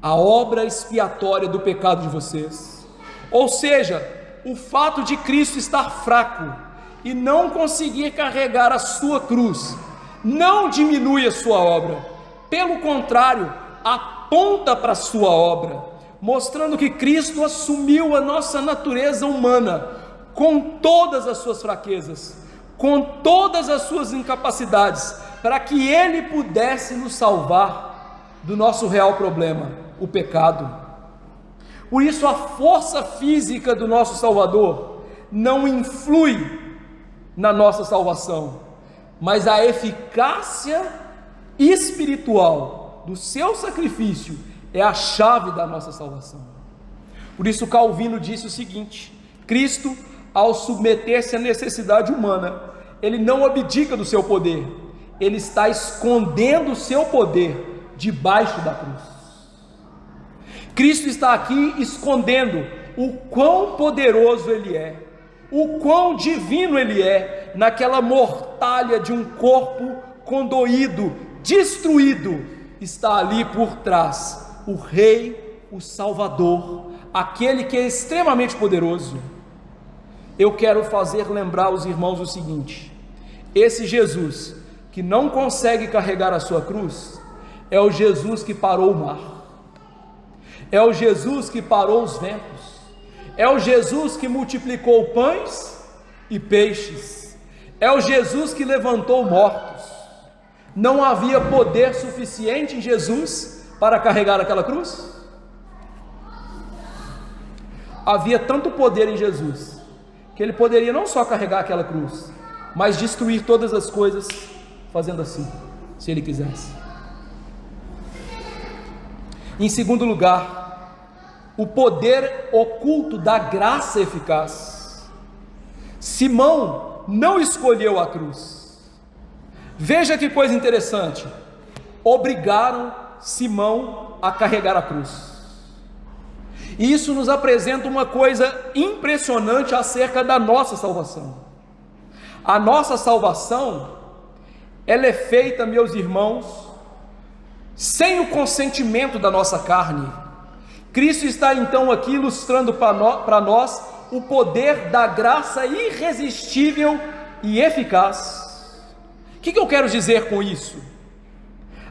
a obra expiatória do pecado de vocês. Ou seja, o fato de Cristo estar fraco e não conseguir carregar a sua cruz, não diminui a sua obra, Pelo contrário, aponta para a sua obra, mostrando que Cristo assumiu a nossa natureza humana, com todas as suas fraquezas, com todas as suas incapacidades, para que Ele pudesse nos salvar do nosso real problema, o pecado. Por isso, a força física do nosso Salvador não influi na nossa salvação, mas a eficácia espiritual do seu sacrifício é a chave da nossa salvação. Por isso Calvino disse o seguinte: Cristo, ao submeter-se à necessidade humana, ele não abdica do seu poder, ele está escondendo o seu poder debaixo da cruz. Cristo está aqui escondendo o quão poderoso ele é, o quão divino ele é, naquela mortalha de um corpo condoído, destruído. Está ali por trás o Rei, o Salvador, aquele que é extremamente poderoso. Eu quero fazer lembrar aos irmãos o seguinte: esse Jesus que não consegue carregar a sua cruz é o Jesus que parou o mar, é o Jesus que parou os ventos, é o Jesus que multiplicou pães e peixes, é o Jesus que levantou mortos. Não havia poder suficiente em Jesus para carregar aquela cruz? Havia tanto poder em Jesus que ele poderia não só carregar aquela cruz, mas destruir todas as coisas fazendo assim, se ele quisesse. Em segundo lugar, o poder oculto da graça eficaz. Simão não escolheu a cruz. Veja que coisa interessante: obrigaram Simão a carregar a cruz. E isso nos apresenta uma coisa impressionante acerca da nossa salvação. A nossa salvação, ela é feita, meus irmãos, sem o consentimento da nossa carne. Cristo está então aqui ilustrando para nós o poder da graça irresistível e eficaz. O que eu quero dizer com isso?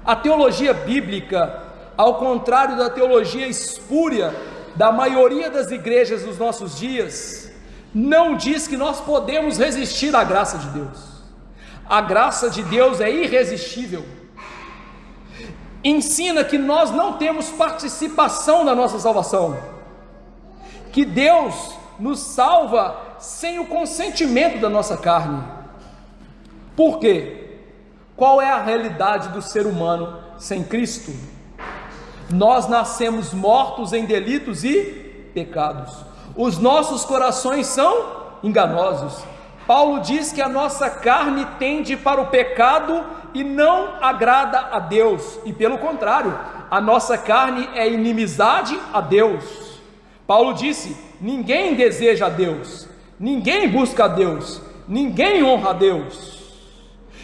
A teologia bíblica, ao contrário da teologia espúria da maioria das igrejas dos nossos dias, não diz que nós podemos resistir à graça de Deus. A graça de Deus é irresistível. Ensina que nós não temos participação na nossa salvação, que Deus nos salva sem o consentimento da nossa carne. Por quê? Qual é a realidade do ser humano sem Cristo? Nós nascemos mortos em delitos e pecados. Os nossos corações são enganosos. Paulo diz que a nossa carne tende para o pecado e não agrada a Deus, e pelo contrário, a nossa carne é inimizade a Deus. Paulo disse: ninguém deseja a Deus, ninguém busca a Deus, ninguém honra a Deus.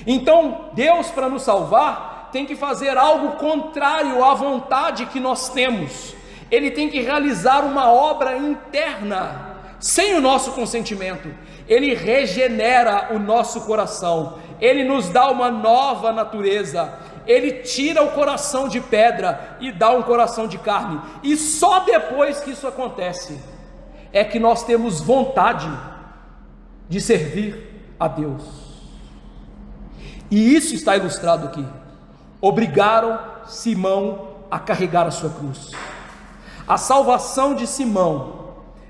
Então Deus, para nos salvar, tem que fazer algo contrário à vontade que nós temos. Ele tem que realizar uma obra interna, sem o nosso consentimento. Ele regenera o nosso coração, ele nos dá uma nova natureza, ele tira o coração de pedra e dá um coração de carne, e só depois que isso acontece, é que nós temos vontade de servir a Deus. E isso está ilustrado aqui. Obrigaram Simão a carregar a sua cruz. A salvação de Simão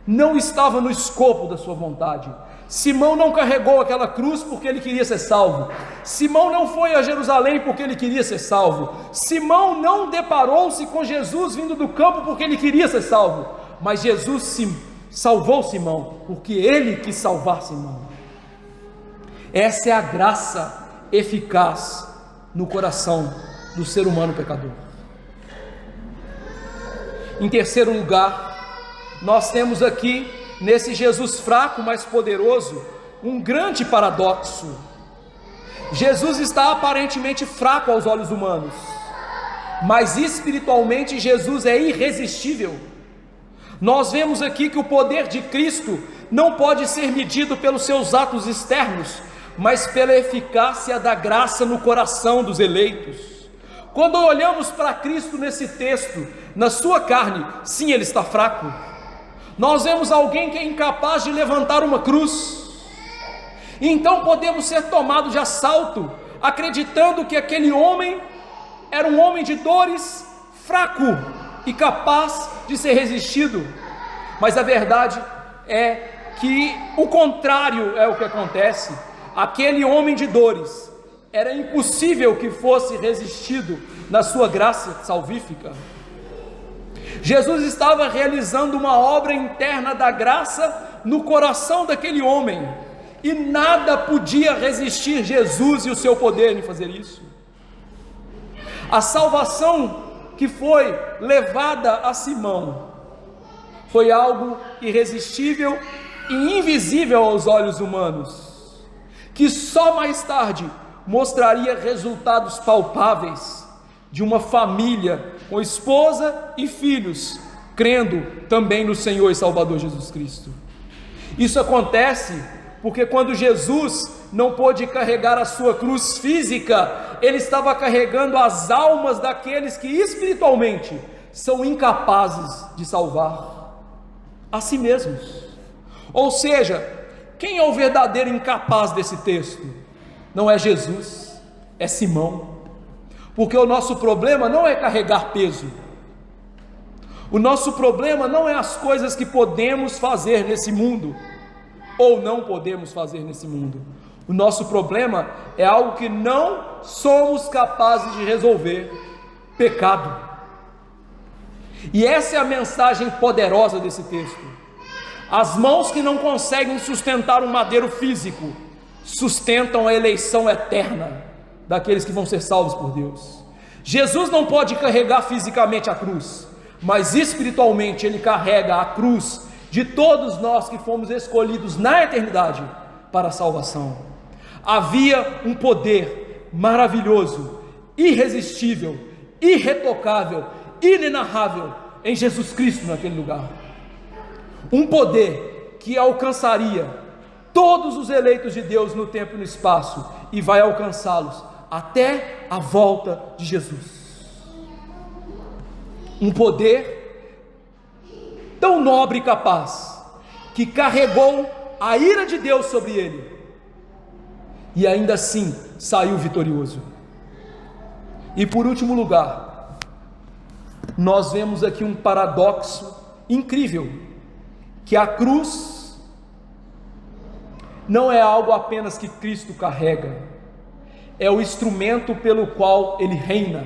não estava no escopo da sua vontade. Simão não carregou aquela cruz porque ele queria ser salvo. Simão não foi a Jerusalém porque ele queria ser salvo. Simão não deparou-se com Jesus vindo do campo porque ele queria ser salvo. Mas Jesus salvou Simão porque ele quis salvar Simão. Essa é a graça eficaz no coração do ser humano pecador. Em terceiro lugar, nós temos aqui, nesse Jesus fraco, mas poderoso, um grande paradoxo. Jesus está aparentemente fraco aos olhos humanos, mas espiritualmente Jesus é irresistível. Nós vemos aqui que o poder de Cristo não pode ser medido pelos seus atos externos, mas pela eficácia da graça no coração dos eleitos. Quando olhamos para Cristo nesse texto, na sua carne, sim, ele está fraco. Nós vemos alguém que é incapaz de levantar uma cruz. Então podemos ser tomados de assalto, acreditando que aquele homem era um homem de dores, fraco e capaz de ser resistido. Mas a verdade é que o contrário é o que acontece. Aquele homem de dores, era impossível que fosse resistido na sua graça salvífica. Jesus estava realizando uma obra interna da graça no coração daquele homem, e nada podia resistir Jesus e o seu poder em fazer isso. A salvação que foi levada a Simão foi algo irresistível e invisível aos olhos humanos, que só mais tarde mostraria resultados palpáveis de uma família com esposa e filhos, crendo também no Senhor e Salvador Jesus Cristo. Isso acontece porque quando Jesus não pôde carregar a sua cruz física, ele estava carregando as almas daqueles que espiritualmente são incapazes de salvar a si mesmos. Ou seja, quem é o verdadeiro incapaz desse texto? Não é Jesus, é Simão. Porque o nosso problema não é carregar peso. O nosso problema não é as coisas que podemos fazer nesse mundo, ou não podemos fazer nesse mundo. O nosso problema é algo que não somos capazes de resolver: pecado. E essa é a mensagem poderosa desse texto. As mãos que não conseguem sustentar um madeiro físico, sustentam a eleição eterna daqueles que vão ser salvos por Deus. Jesus não pode carregar fisicamente a cruz, mas espiritualmente ele carrega a cruz de todos nós que fomos escolhidos na eternidade para a salvação. Havia um poder maravilhoso, irresistível, irretocável, inenarrável em Jesus Cristo naquele lugar. Um poder que alcançaria todos os eleitos de Deus no tempo e no espaço, e vai alcançá-los até a volta de Jesus. Um poder tão nobre e capaz, que carregou a ira de Deus sobre ele, e ainda assim saiu vitorioso. E por último lugar, nós vemos aqui um paradoxo incrível, que a cruz não é algo apenas que Cristo carrega, é o instrumento pelo qual ele reina.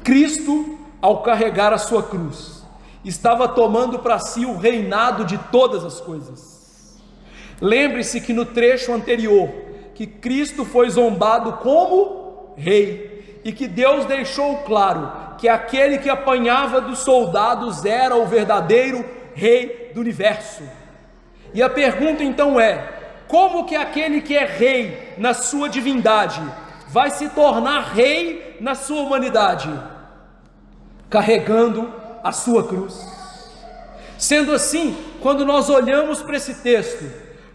Cristo, ao carregar a sua cruz, estava tomando para si o reinado de todas as coisas. Lembre-se que no trecho anterior, que Cristo foi zombado como rei, e que Deus deixou claro que aquele que apanhava dos soldados era o verdadeiro rei do universo. E a pergunta então é: como que aquele que é rei na sua divindade vai se tornar rei na sua humanidade? Carregando a sua cruz. Sendo assim, quando nós olhamos para esse texto,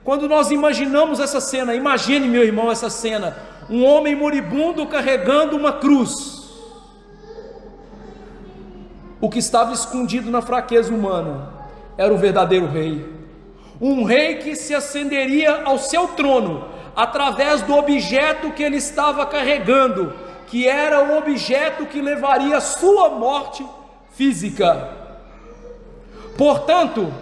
quando nós imaginamos essa cena, imagine, meu irmão, essa cena: um homem moribundo carregando uma cruz. O que estava escondido na fraqueza humana era o verdadeiro rei. Um rei que se ascenderia ao seu trono através do objeto que ele estava carregando, que era o objeto que levaria a sua morte física. Portanto,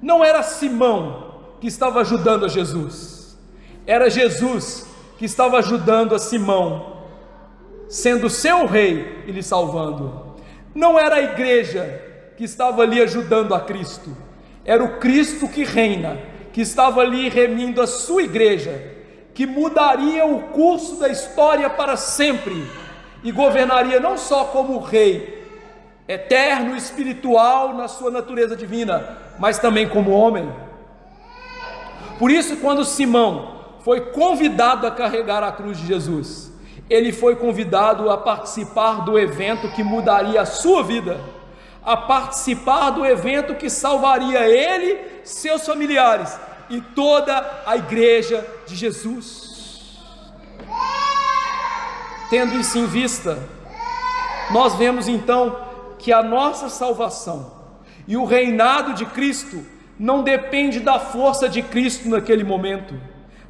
não era Simão que estava ajudando a Jesus, era Jesus que estava ajudando a Simão, sendo seu rei e lhe salvando. Não era a igreja que estava ali ajudando a Cristo, era o Cristo que reina, que estava ali remindo a sua igreja, que mudaria o curso da história para sempre, e governaria não só como rei, eterno, espiritual na sua natureza divina, mas também como homem. Por isso, quando Simão foi convidado a carregar a cruz de Jesus, ele foi convidado a participar do evento que mudaria a sua vida, a participar do evento que salvaria ele, seus familiares e toda a igreja de Jesus. Tendo isso em vista, nós vemos então que a nossa salvação e o reinado de Cristo não depende da força de Cristo naquele momento,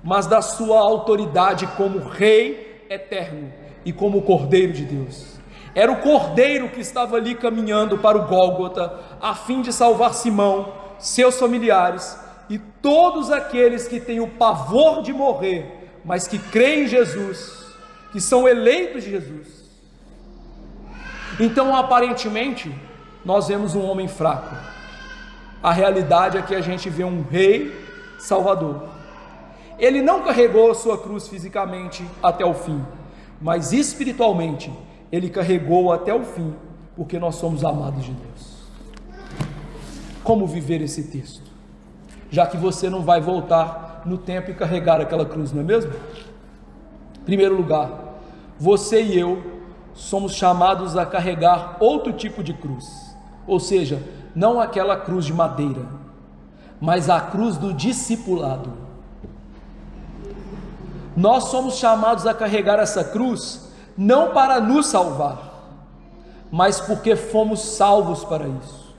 mas da sua autoridade como Rei eterno e como Cordeiro de Deus. Era o Cordeiro que estava ali caminhando para o Gólgota, a fim de salvar Simão, seus familiares e todos aqueles que têm o pavor de morrer, mas que creem em Jesus, que são eleitos de Jesus. Então, aparentemente, nós vemos um homem fraco. A realidade é que a gente vê um Rei Salvador. Ele não carregou a sua cruz fisicamente até o fim, mas espiritualmente ele carregou até o fim, porque nós somos amados de Deus. Como viver esse texto? Já que você não vai voltar no tempo e carregar aquela cruz, não é mesmo? Em primeiro lugar, você e eu somos chamados a carregar outro tipo de cruz, ou seja, não aquela cruz de madeira, mas a cruz do discipulado. Nós somos chamados a carregar essa cruz não para nos salvar, mas porque fomos salvos para isso.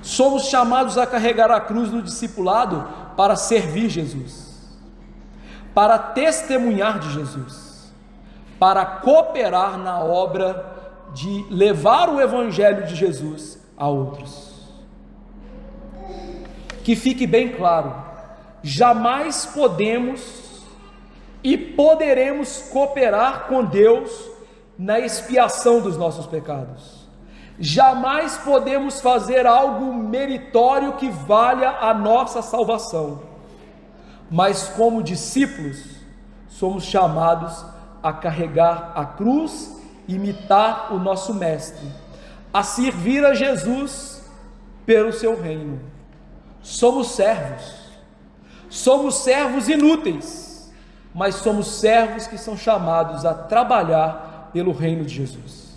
Somos chamados a carregar a cruz do discipulado para servir Jesus, para testemunhar de Jesus, para cooperar na obra de levar o Evangelho de Jesus a outros. Que fique bem claro, jamais podemos e poderemos cooperar com Deus na expiação dos nossos pecados. Jamais podemos fazer algo meritório que valha a nossa salvação, mas como discípulos somos chamados a carregar a cruz, imitar o nosso mestre, a servir a Jesus pelo seu reino. Somos servos inúteis, mas somos servos que são chamados a trabalhar pelo reino de Jesus,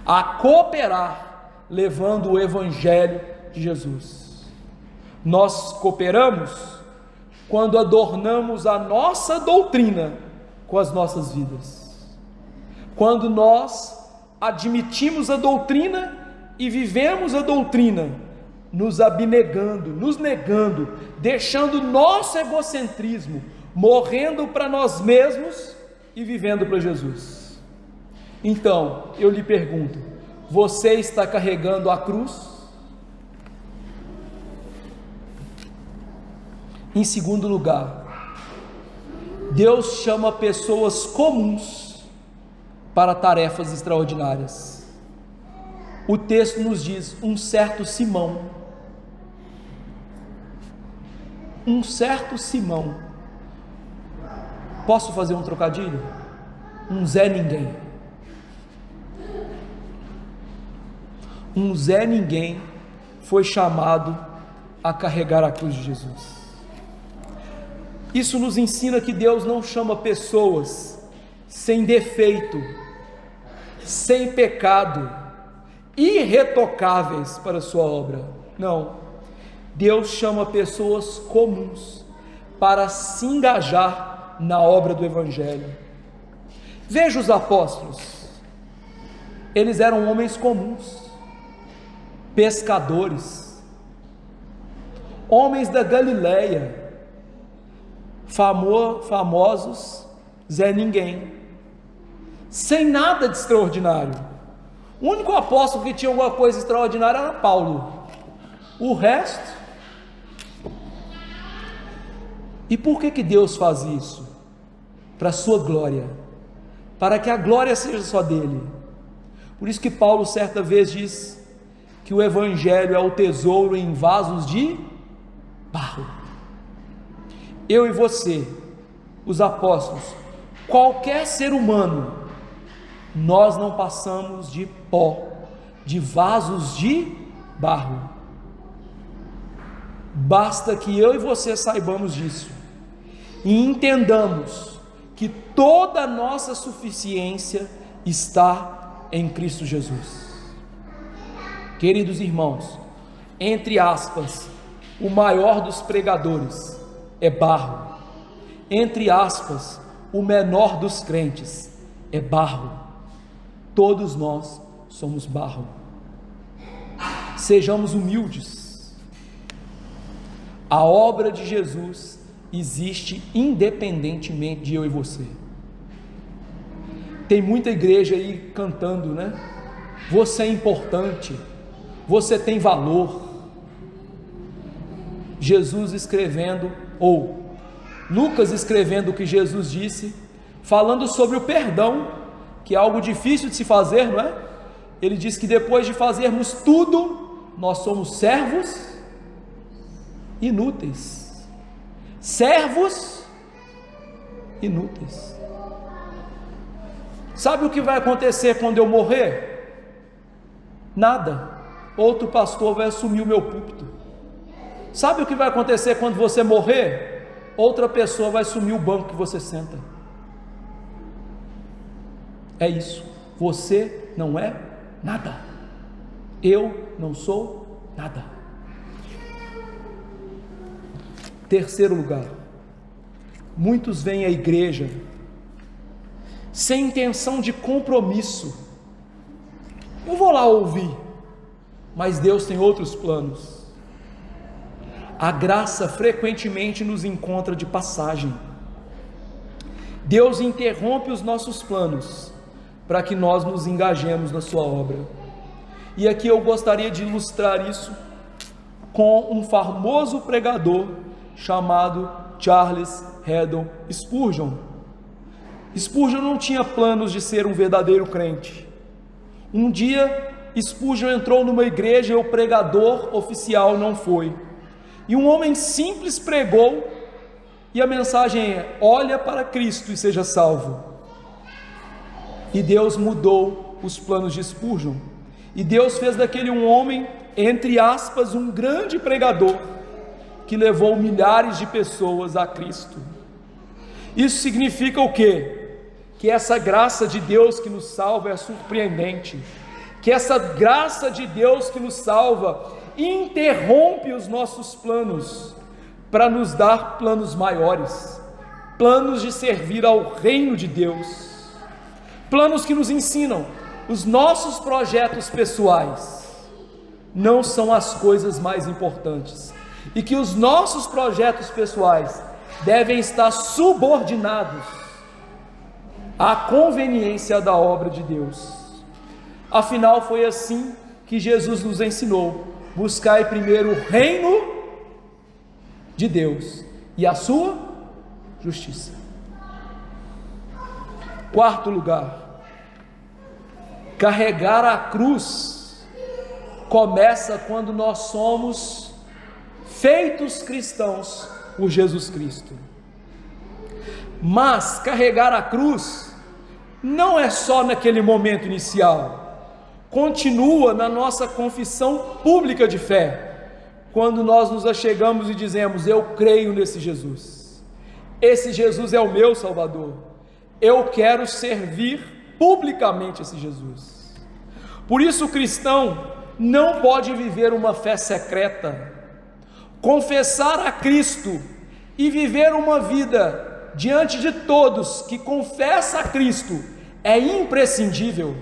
a cooperar levando o Evangelho de Jesus. Nós cooperamos quando adornamos a nossa doutrina com as nossas vidas, quando nós admitimos a doutrina e vivemos a doutrina, nos abnegando, nos negando, deixando nosso egocentrismo, morrendo para nós mesmos e vivendo para Jesus. Então, eu lhe pergunto, você está carregando a cruz? Em segundo lugar, Deus chama pessoas comuns para tarefas extraordinárias. O texto nos diz, um certo Simão. Posso fazer um trocadilho? Um Zé Ninguém. Um Zé Ninguém foi chamado a carregar a cruz de Jesus. Isso nos ensina que Deus não chama pessoas sem defeito, sem pecado, irretocáveis para a sua obra. Não. Deus chama pessoas comuns para se engajar na obra do Evangelho. Veja os apóstolos, eles eram homens comuns, pescadores, homens da Galileia, famosos Zé Ninguém, sem nada de extraordinário. O único apóstolo que tinha alguma coisa extraordinária era Paulo, o resto. E por que Deus faz isso? Para a sua glória, para que a glória seja só dele. Por isso que Paulo certa vez diz que o Evangelho é o tesouro em vasos de barro. Eu e você, os apóstolos, qualquer ser humano, nós não passamos de pó, de vasos de barro. Basta que eu e você saibamos disso e entendamos que toda a nossa suficiência está em Cristo Jesus. Queridos irmãos, entre aspas, o maior dos pregadores é barro, entre aspas, o menor dos crentes é barro. Todos nós somos barro. Sejamos humildes. A obra de Jesus existe independentemente de eu e você. Tem muita igreja aí cantando, né? Você é importante, você tem valor. Jesus escrevendo, ou Lucas escrevendo o que Jesus disse, falando sobre o perdão, que é algo difícil de se fazer, não é? Ele diz que depois de fazermos tudo, nós somos servos inúteis. Servos inúteis. Sabe o que vai acontecer quando eu morrer? Nada. Outro pastor vai assumir o meu púlpito. Sabe o que vai acontecer quando você morrer? Outra pessoa vai assumir o banco que você senta. É isso. Você não é nada. Eu não sou nada. Terceiro lugar, muitos vêm à igreja sem intenção de compromisso. Eu vou lá ouvir, mas Deus tem outros planos. A graça frequentemente nos encontra de passagem. Deus interrompe os nossos planos para que nós nos engajemos na sua obra. E aqui eu gostaria de ilustrar isso com um famoso pregador chamado Charles Haddon Spurgeon. Spurgeon não tinha planos de ser um verdadeiro crente. Um dia Spurgeon entrou numa igreja e o pregador oficial não foi, e um homem simples pregou, e a mensagem é: olha para Cristo e seja salvo. E Deus mudou os planos de Spurgeon, e Deus fez daquele um homem, entre aspas, um grande pregador, que levou milhares de pessoas a Cristo. Isso significa o quê? Que essa graça de Deus que nos salva é surpreendente, que essa graça de Deus que nos salva interrompe os nossos planos, para nos dar planos maiores, planos de servir ao reino de Deus, planos que nos ensinam: os nossos projetos pessoais não são as coisas mais importantes, e que os nossos projetos pessoais devem estar subordinados à conveniência da obra de Deus. Afinal, foi assim que Jesus nos ensinou: buscai primeiro o reino de Deus e a sua justiça. Quarto lugar, carregar a cruz começa quando nós somos feitos cristãos por Jesus Cristo. Mas carregar a cruz não é só naquele momento inicial, continua na nossa confissão pública de fé, quando nós nos achegamos e dizemos: eu creio nesse Jesus, esse Jesus é o meu Salvador, eu quero servir publicamente esse Jesus. Por isso o cristão não pode viver uma fé secreta. Confessar a Cristo e viver uma vida diante de todos que confessa a Cristo é imprescindível.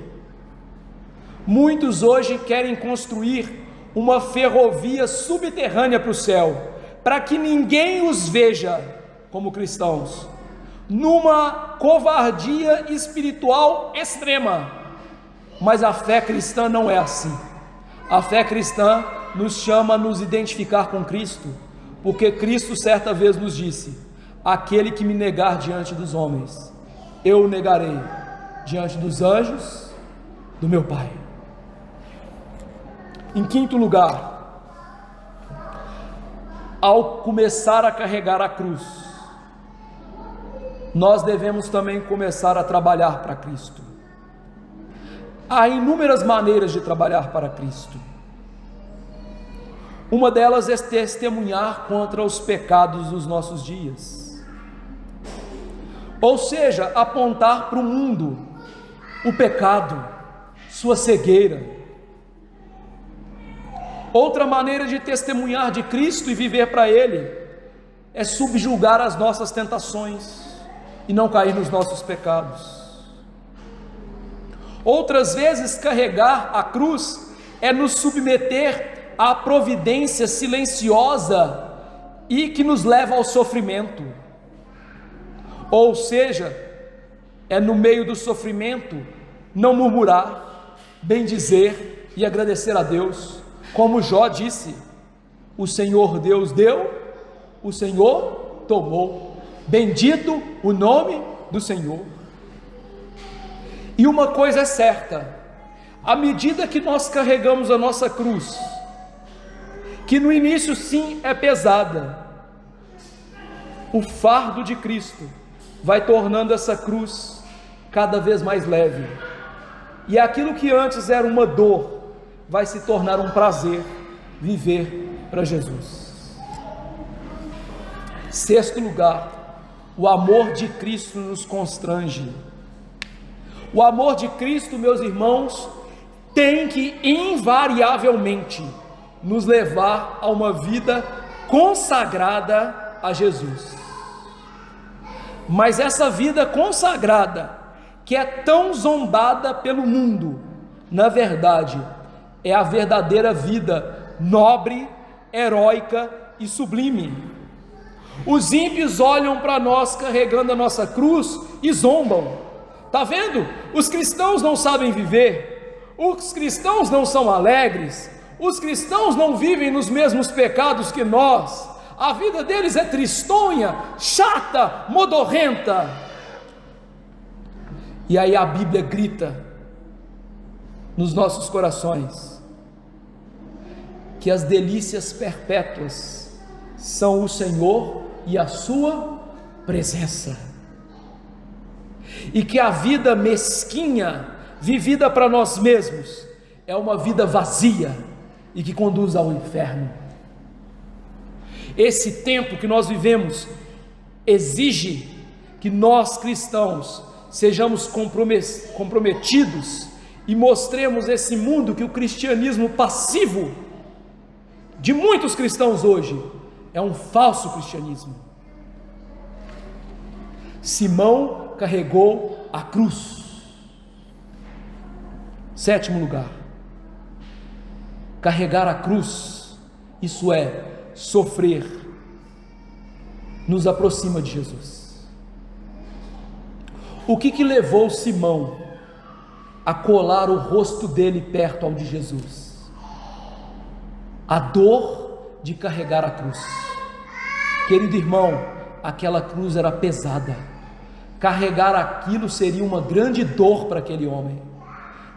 Muitos hoje querem construir uma ferrovia subterrânea para o céu, para que ninguém os veja como cristãos, numa covardia espiritual extrema. Mas a fé cristã não é assim. A fé cristã nos chama a nos identificar com Cristo, porque Cristo certa vez nos disse: aquele que me negar diante dos homens, eu o negarei diante dos anjos do meu Pai. Em quinto lugar, ao começar a carregar a cruz, nós devemos também começar a trabalhar para Cristo. Há inúmeras maneiras de trabalhar para Cristo. Uma delas é testemunhar contra os pecados dos nossos dias, ou seja, apontar para o mundo o pecado, sua cegueira. Outra maneira de testemunhar de Cristo e viver para Ele é subjugar as nossas tentações e não cair nos nossos pecados. Outras vezes, carregar a cruz é nos submeter à providência silenciosa e que nos leva ao sofrimento. Ou seja, é no meio do sofrimento não murmurar, bendizer e agradecer a Deus, como Jó disse: o Senhor Deus deu, o Senhor tomou, bendito o nome do Senhor. E uma coisa é certa: à medida que nós carregamos a nossa cruz, que no início sim é pesada, o fardo de Cristo vai tornando essa cruz cada vez mais leve, e aquilo que antes era uma dor vai se tornar um prazer, viver para Jesus. Sexto lugar, o amor de Cristo nos constrange. O amor de Cristo, meus irmãos, tem que invariavelmente nos levar a uma vida consagrada a Jesus. Mas essa vida consagrada, que é tão zombada pelo mundo, na verdade, é a verdadeira vida nobre, heróica e sublime. Os ímpios olham para nós carregando a nossa cruz e zombam. Está vendo? Os cristãos não sabem viver, os cristãos não são alegres, os cristãos não vivem nos mesmos pecados que nós, a vida deles é tristonha, chata, modorrenta. E aí a Bíblia grita nos nossos corações que as delícias perpétuas são o Senhor e a sua presença, e que a vida mesquinha, vivida para nós mesmos, é uma vida vazia e que conduz ao inferno. Esse tempo que nós vivemos exige que nós cristãos sejamos comprometidos e mostremos esse mundo que o cristianismo passivo de muitos cristãos hoje é um falso cristianismo. Simão carregou a cruz. Sétimo lugar, carregar a cruz, isso é, sofrer, nos aproxima de Jesus. O que levou Simão a colar o rosto dele perto ao de Jesus? A dor de carregar a cruz. Querido irmão, aquela cruz era pesada, carregar aquilo seria uma grande dor para aquele homem,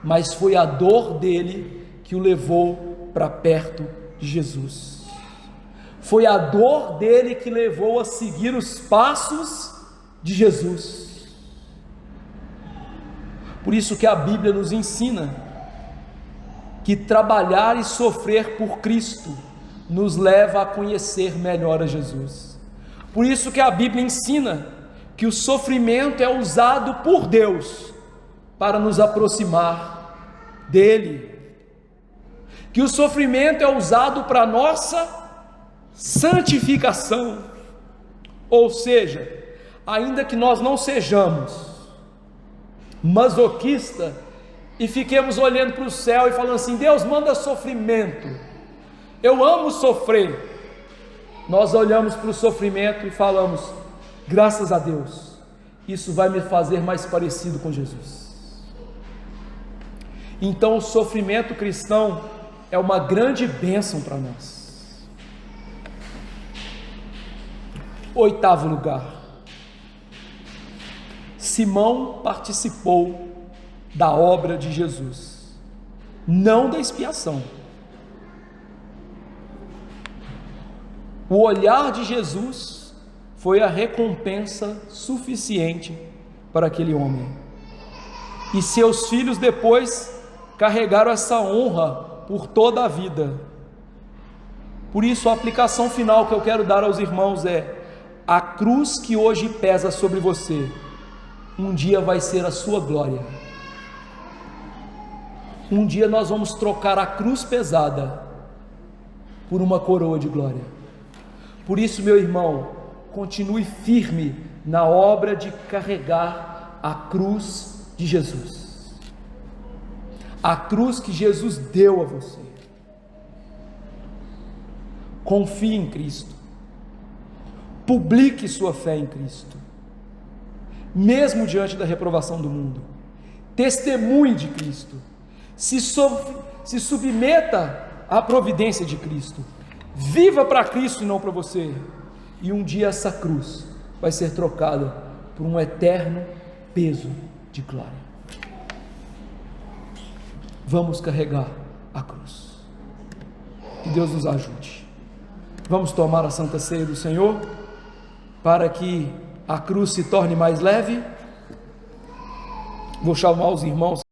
mas foi a dor dele que o levou para perto de Jesus. Foi a dor dele que levou a seguir os passos de Jesus. Por isso que a Bíblia nos ensina que trabalhar e sofrer por Cristo nos leva a conhecer melhor a Jesus. Por isso que a Bíblia ensina que o sofrimento é usado por Deus para nos aproximar dele, que o sofrimento é usado para nossa santificação. Ou seja, ainda que nós não sejamos masoquista e fiquemos olhando para o céu e falando assim: Deus manda sofrimento, eu amo sofrer. Nós olhamos para o sofrimento e falamos: graças a Deus, isso vai me fazer mais parecido com Jesus. Então o sofrimento cristão é uma grande bênção para nós. Oitavo lugar, Simão participou da obra de Jesus, não da expiação. O olhar de Jesus foi a recompensa suficiente para aquele homem, e seus filhos depois carregaram essa honra por toda a vida. Por isso a aplicação final que eu quero dar aos irmãos é: a cruz que hoje pesa sobre você, um dia vai ser a sua glória. Um dia nós vamos trocar a cruz pesada por uma coroa de glória. Por isso, meu irmão, continue firme na obra de carregar a cruz de Jesus. a cruz que Jesus deu a você. Confie em Cristo, publique sua fé em Cristo, mesmo diante da reprovação do mundo. Testemunhe de Cristo, se submeta à providência de Cristo, viva para Cristo e não para você, e um dia essa cruz vai ser trocada por um eterno peso de glória. Vamos carregar a cruz. Que Deus nos ajude. Vamos tomar a Santa Ceia do Senhor, para que a cruz se torne mais leve. Vou chamar os irmãos.